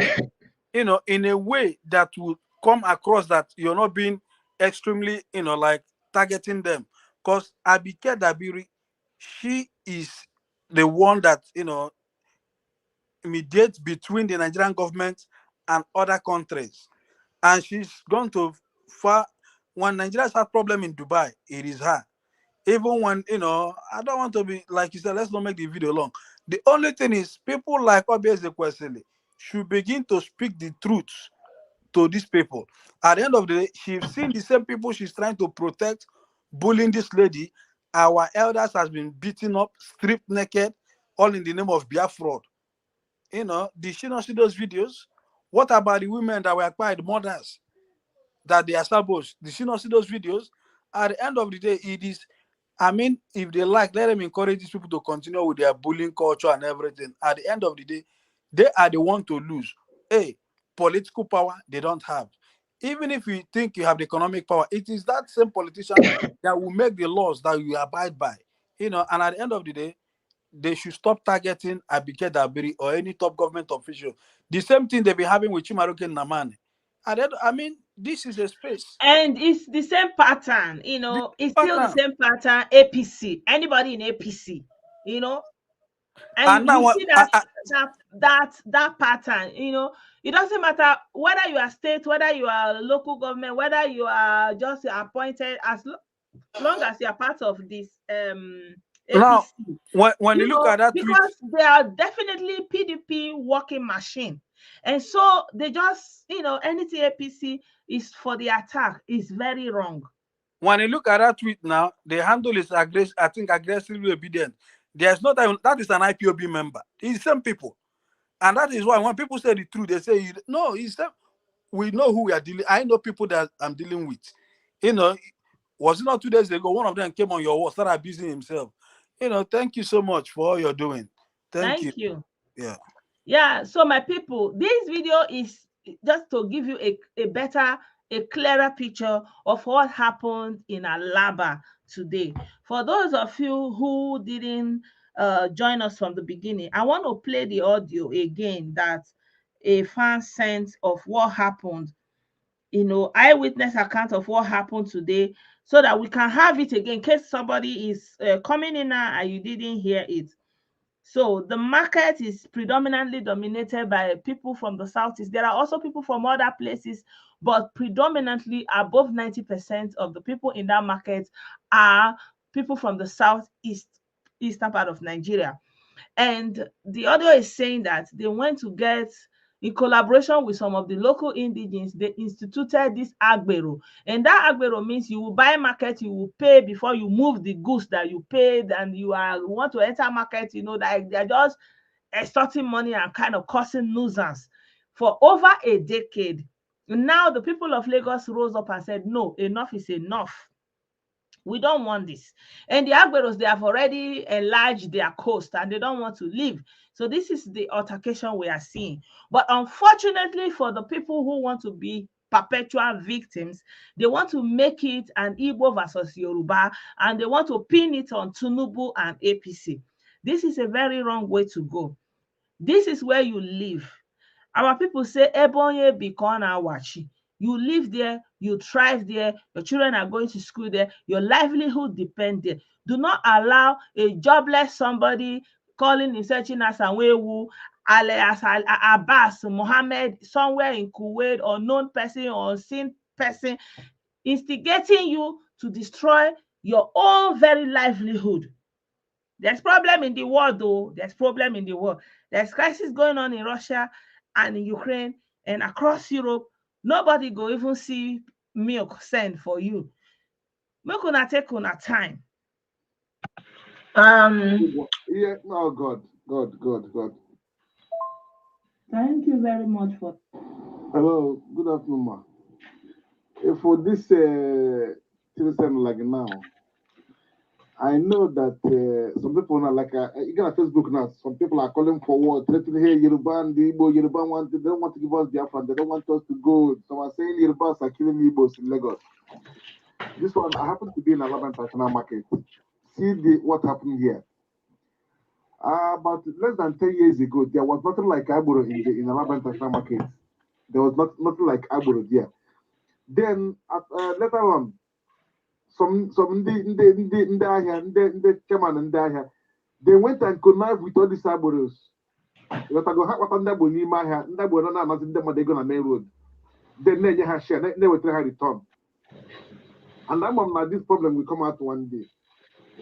in a way that will come across that you're not being extremely, like targeting them. Because Abike Dabiri, she is the one that, mediates between the Nigerian government and other countries. And she's gone to far. When Nigerians have problem in Dubai, it is her. Even when, I don't want to be, like you said, let's not make the video long. The only thing is, people like Oby Ezekwesili should begin to speak the truth to these people. At the end of the day, she's seen the same people she's trying to protect, bullying this lady. Our elders has been beaten up, stripped naked, all in the name of Biafra. Did she not see those videos? What about the women that were acquired, mothers that they established? Did she not see those videos? At the end of the day, it is, I mean, if they like, let them encourage these people to continue with their bullying culture and everything. At the end of the day, they are the one to lose. Political power they don't have. Even if you think you have the economic power, it is that same politician that will make the laws that you abide by. And at the end of the day, they should stop targeting Abike Dabiri or any top government official. The same thing they be having with Chimaroke Namani. And then, I mean, this is a space. And it's the same pattern, This it's still the pattern. same pattern. APC, anybody in APC, you know, and And now, you see that pattern, it doesn't matter whether you are state, whether you are local government, whether you are just appointed, as long as you are part of this now APC, when you look at that tweet, because they are definitely PDP working machine. And so they just, anything APC, is for the attack is very wrong. When you look at that tweet now, the handle is I think aggressively obedient. There's not even, that is an IPOB member. It's the same people. And that is why when people say the truth, they say, no, it's them. We know who we are dealing. I know people that I'm dealing with. You know, was it not 2 days ago? One of them came on your wall, started abusing himself. You know, thank you so much for all you're doing. Thank you. Thank you. Yeah. Yeah, so my people, this video is just to give you a better, a clearer picture of what happened in Alaba today. For those of you who didn't join us from the beginning, I want to play the audio again that a fan sent of what happened, eyewitness account of what happened today, so that we can have it again in case somebody is coming in now and you didn't hear it. So the market is predominantly dominated by people from the southeast. There are also people from other places, but predominantly above 90% of the people in that market are people from the southeast, eastern part of Nigeria. And the audio is saying that they went to get, in collaboration with some of the local indigenes, they instituted this Agbero. And that Agbero means you will buy market, you will pay before you move the goods that you paid, and you want to enter market, that they're just extorting money and kind of causing nuisance for over a decade. Now the people of Lagos rose up and said, no, enough is enough. We don't want this. And the Agberos, they have already enlarged their coast and they don't want to leave. So this is the altercation we are seeing. But unfortunately for the people who want to be perpetual victims, they want to make it an Igbo versus Yoruba, and they want to pin it on Tinubu and APC. This is a very wrong way to go. This is where you live. Our people say, Ebonye bikon awachi. You live there, you thrive there, your children are going to school there, your livelihood depends there. Do not allow a jobless somebody calling himself Chinasanwewu, alias Abbas Mohammed, somewhere in Kuwait, unknown person or unseen person, instigating you to destroy your own very livelihood. There's problem in the world, though. There's problem in the world. There's crisis going on in Russia and in Ukraine and across Europe. Nobody go even see milk send for you. Make una take una time. Yeah, oh God. Thank you very much for. Hello, good afternoon, ma. For this citizen like now, I know that some people are like, even on Facebook now, some people are calling for war, threatening, hey, Yoruba and the Igbo, Yoruba they don't want to give us Biafra, they don't want us to go. Some are saying Yorubas are killing Igbos in Lagos. This one, I happen to be in Alaba International Market. See what happened here. About less than 10 years ago, there was nothing like Agbero in Alaba International Market. There was nothing like Agbero there. Then, later on, some ndị ahịa ndị chairman ndị ahịa, they went and connived with all these Agberos. Ịghọtago, ha kpata ndị Agbo n'ime ahịa, ndị Agbo na-anazi ndị mmadụ ego na main road, then na-enye ha share, na-ewetara ha return. And I'm on this problem will come out one day.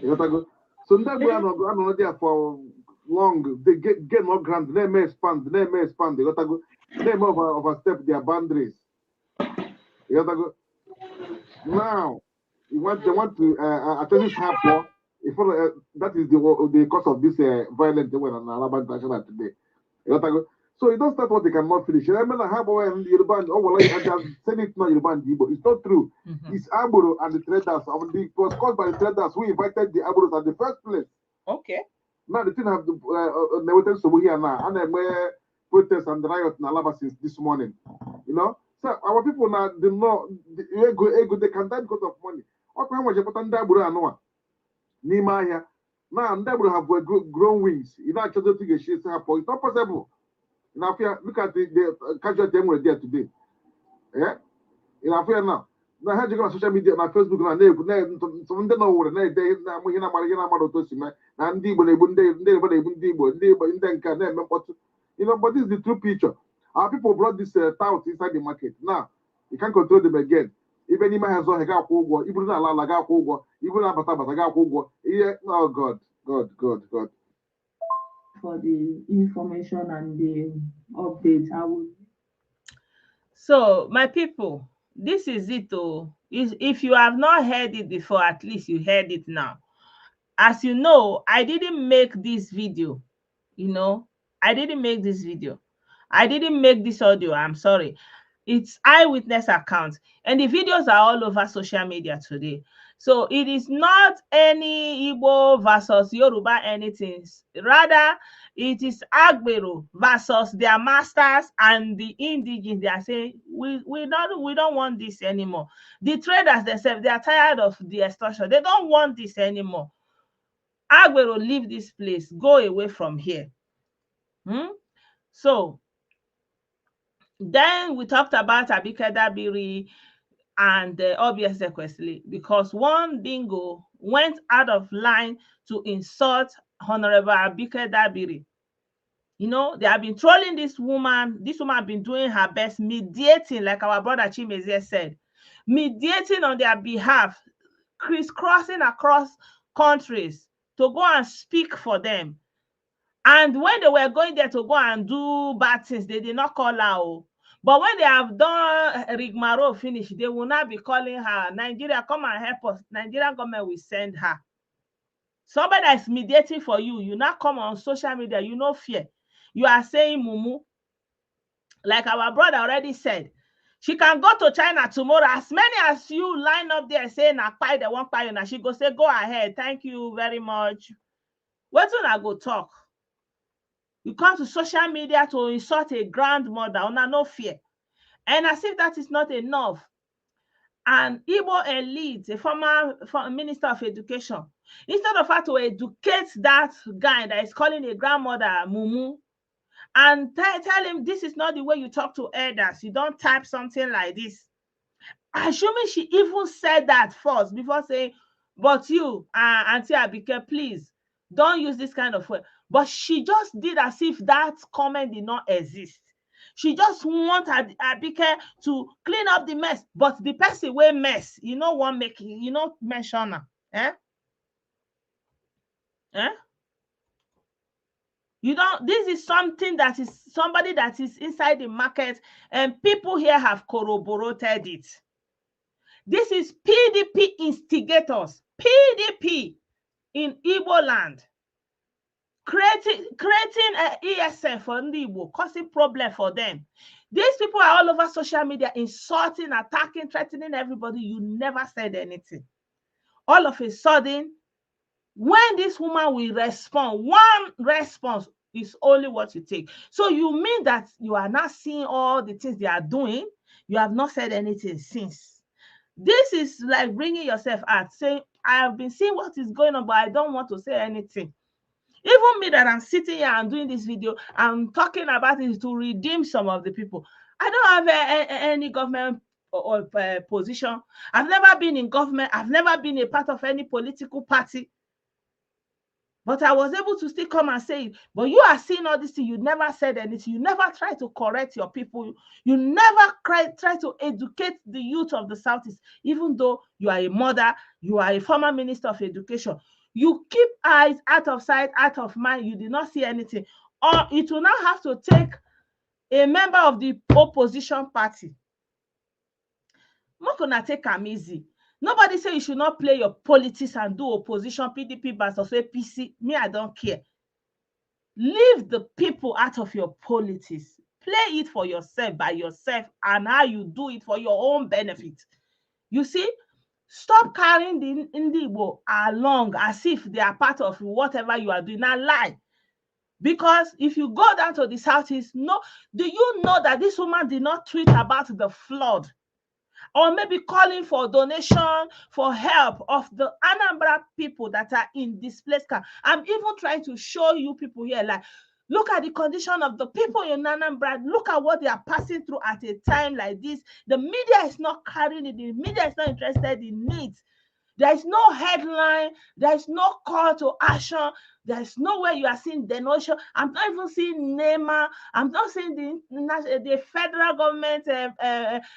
Ịghọtago, so ndị Agbo anọ there for long, they get more grant, they may expand, ịghọtago, they may overstep their boundaries. Ịghọtago, now they want to attend this happening. That is the cause of this violence they went on Alaba International today. So you don't start what they cannot finish. I remember Habo and Yoruba, I just said it not Yoruba and Igbo. It's not true. It's Agbero and the traders. It was caused by the traders who invited the Agberos at the first place. Okay. Now the thing have the so here now, and protests and riot in Alaba since this morning. So our people now they know they can die because of money. How much important Agbero and one? Nimaya. Now Agbero have grown wings. You know, actually think it's not possible. Now look at the casualty there today. Yeah? In Africa now. Now how you go on social media, on Facebook, some don't know what they but this is the true picture. Our people brought this tout inside the market. Now you can't control them again. Even if has a gap over, even a la gap over, even a gap over. Oh God. For the information and the update, I will. So, my people, This is it. Oh, if you have not heard it before, at least you heard it now. As you know, I didn't make this video. You know, I didn't make this video. I didn't make this audio. I'm sorry. It's eyewitness account, and the videos are all over social media today. So it is not any Igbo versus Yoruba anything. Rather, it is Agbero versus their masters and the indigenes. They are saying we don't want this anymore. The traders themselves, they are tired of the extortion. They don't want this anymore. Agbero, leave this place. Go away from here. So then we talked about Abike Dabiri and Oby Ezekwesili, because one dingo went out of line to insult Honorable Abike Dabiri. You know, they have been trolling this woman. This woman has been doing her best, mediating, like our brother Chimezie said, mediating on their behalf, crisscrossing across countries to go and speak for them. And when they were going there to go and do bad things, they did not call her. Oh. But when they have done rigmarole finish, they will not be calling her. Nigeria, come and help us. Nigerian government will send her. Somebody that is mediating for you, you not come on social media, you no fear. You are saying mumu. Like our brother already said, she can go to China tomorrow. As many as you line up there saying, "Akpai, they won't pay you," she go say, "Go ahead. Thank you very much." What when I go talk? You come to social media to insult a grandmother, una no fear. And as if that is not enough, an Igbo elite, a former minister of education, instead of her to educate that guy that is calling a grandmother mumu, and tell him this is not the way you talk to elders, you don't type something like this. Assuming she even said that first before saying, "But you, Auntie Abike, please don't use this kind of word." But she just did as if that comment did not exist. She just wanted Abike to clean up the mess. But the person wey mess, you know what make you know mention her. You don't, this is something that is somebody that is inside the market, and people here have corroborated it. This is PDP instigators, PDP in Igbo land, creating ESN for Igbo, causing problem for them. These people are all over social media, insulting, attacking, threatening everybody. You never said anything. All of a sudden, when this woman will respond, one response is only what you take. So you mean that you are not seeing all the things they are doing? You have not said anything since. This is like bringing yourself out, saying, "I have been seeing what is going on, but I don't want to say anything." Even me that I'm sitting here and doing this video, I'm talking about it to redeem some of the people. I don't have any government or position. I've never been in government. I've never been a part of any political party. But I was able to still come and say it. But you are seeing all this thing. You never said anything. You never try to correct your people. You never try to educate the youth of the Southeast, even though you are a mother, you are a former minister of education. You keep eyes out of sight, out of mind. You did not see anything. Or it will now have to take a member of the opposition party. I'm not gonna take am easy. Nobody say you should not play your politics and do opposition, PDP versus APC. Me, I don't care. Leave the people out of your politics. Play it for yourself, by yourself, and how you do it for your own benefit. You see, stop carrying the Igbo along as if they are part of whatever you are doing. Now lie. Because if you go down to the Southeast, do you know that this woman did not tweet about the flood? Or maybe calling for donation, for help of the Anambra people that are in displaced camp. I'm even trying to show you people here, like, look at the condition of the people in Anambra. Look at what they are passing through at a time like this. The media is not carrying it. The media is not interested in it. There is no headline. There is no call to action. There is nowhere you are seeing denouncement. I'm not even seeing NEMA. I'm not seeing the federal government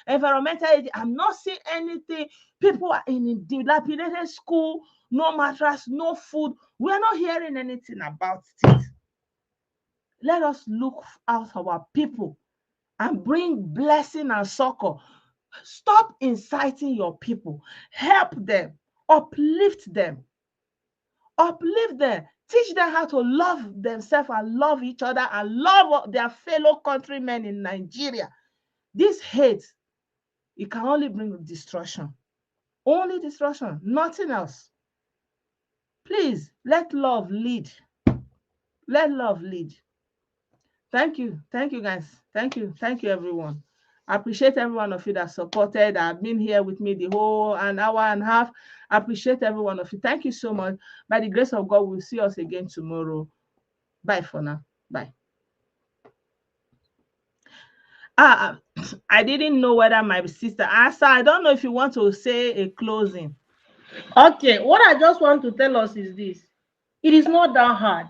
environmental agency. I'm not seeing anything. People are in a dilapidated school, no mattress, no food. We are not hearing anything about it. Let us look out for our people and bring blessing and succor. Stop inciting your people. Help them. Uplift them. Uplift them. Teach them how to love themselves and love each other and love their fellow countrymen in Nigeria. This hate, it can only bring destruction. Only destruction, nothing else. Please, let love lead. Let love lead. Thank you. Thank you, guys. Thank you. Thank you, everyone. I appreciate every one of you that supported, that have been here with me the whole an hour and a half. I appreciate every one of you. Thank you so much. By the grace of God, we'll see us again tomorrow. Bye for now. Bye. I didn't know whether my sister Asa, I don't know if you want to say a closing. Okay, what I just want to tell us is this. It is not that hard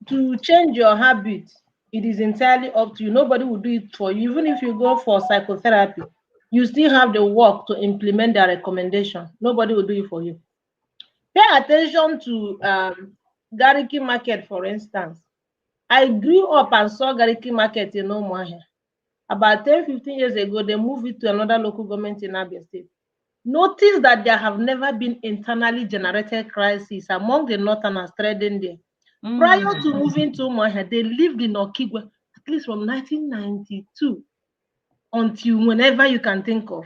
to change your habit. It is entirely up to you. Nobody will do it for you. Even if you go for psychotherapy, you still have the work to implement their recommendation. Nobody will do it for you. Pay attention to Gariki Market, for instance. I grew up and saw Gariki Market in Omaha. About 10-15 years ago, they moved it to another local government in Abia State. Notice that there have never been internally generated crises among the Northerners trading there. Prior to moving to Umuahia, they lived in Okigwe at least from 1992 until whenever you can think of.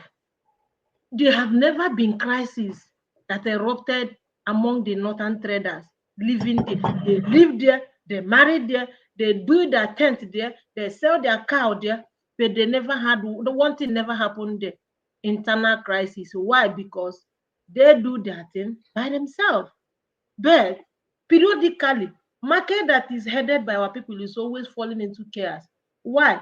There have never been crises that erupted among the Northern traders living there. They live there, they married there, they build their tent there, they sell their cow there, but they never had, the one thing never happened there, internal crisis. Why? Because they do their thing by themselves. But periodically, market that is headed by our people is always falling into chaos. Why?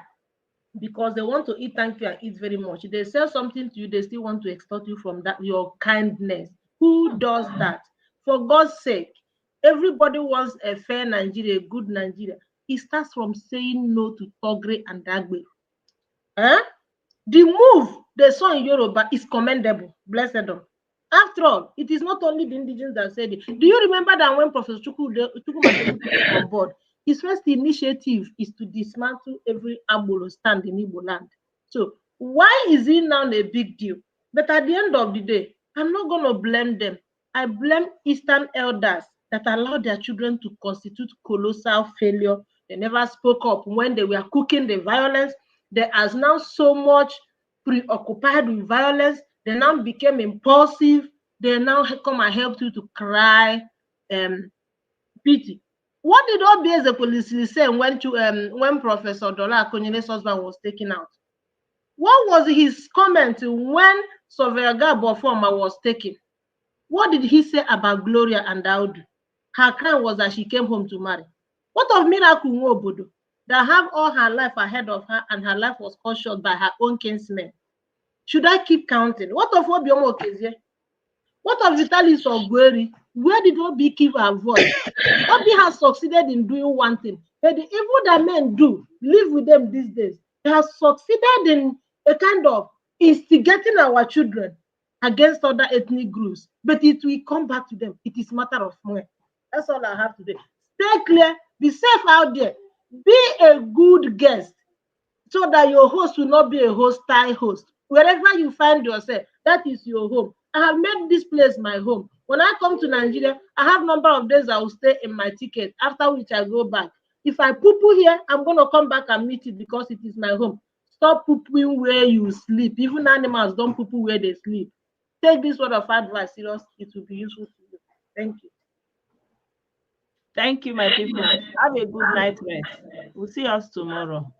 Because they want to eat thank you and eat very much. They sell something to you, they still want to extort you from that your kindness. Who does that? For God's sake, everybody wants a fair Nigeria, a good Nigeria. It starts from saying no to Togre and Agbero. The move they saw in Yoruba is commendable. Blessedom. After all, it is not only the indigenous that said it. Do you remember that when Professor Chukwuma came on board, his first initiative is to dismantle every Agbero stand in Igbo land? So why is it now a big deal? But at the end of the day, I'm not going to blame them. I blame Eastern elders that allowed their children to constitute colossal failure. They never spoke up when they were cooking the violence. They are now so much preoccupied with violence. They now became impulsive. They now come and help you to cry pity. What did Oby Ezekwesili say when Professor Dola Akonyene's husband was taken out? What was his comment when Surveyor Gabofoma was taken? What did he say about Gloria and Audu? Her crime was that she came home to marry. What of Miracle Nwobodo, that have all her life ahead of her and her life was cut short by her own kinsmen? Should I keep counting? What of Obioma Okezie? What of Vitalis Ogweri? Where did Obi keep her voice? Obi has succeeded in doing one thing, but the evil that men do live with them these days. They have succeeded in a kind of instigating our children against other ethnic groups, but it will come back to them. It is a matter of money. That's all I have today. Stay clear, be safe out there, be a good guest, so that your host will not be a hostile host. Wherever you find yourself, that is your home. I have made this place my home. When I come to Nigeria, I have number of days I will stay in my ticket, after which I go back. If I poo-poo here, I'm going to come back and meet it because it is my home. Stop poo-pooing where you sleep. Even animals don't poo-poo where they sleep. Take this word of advice seriously. It will be useful to you. Thank you. Thank you, my people. Have a good night rest. We'll see us tomorrow.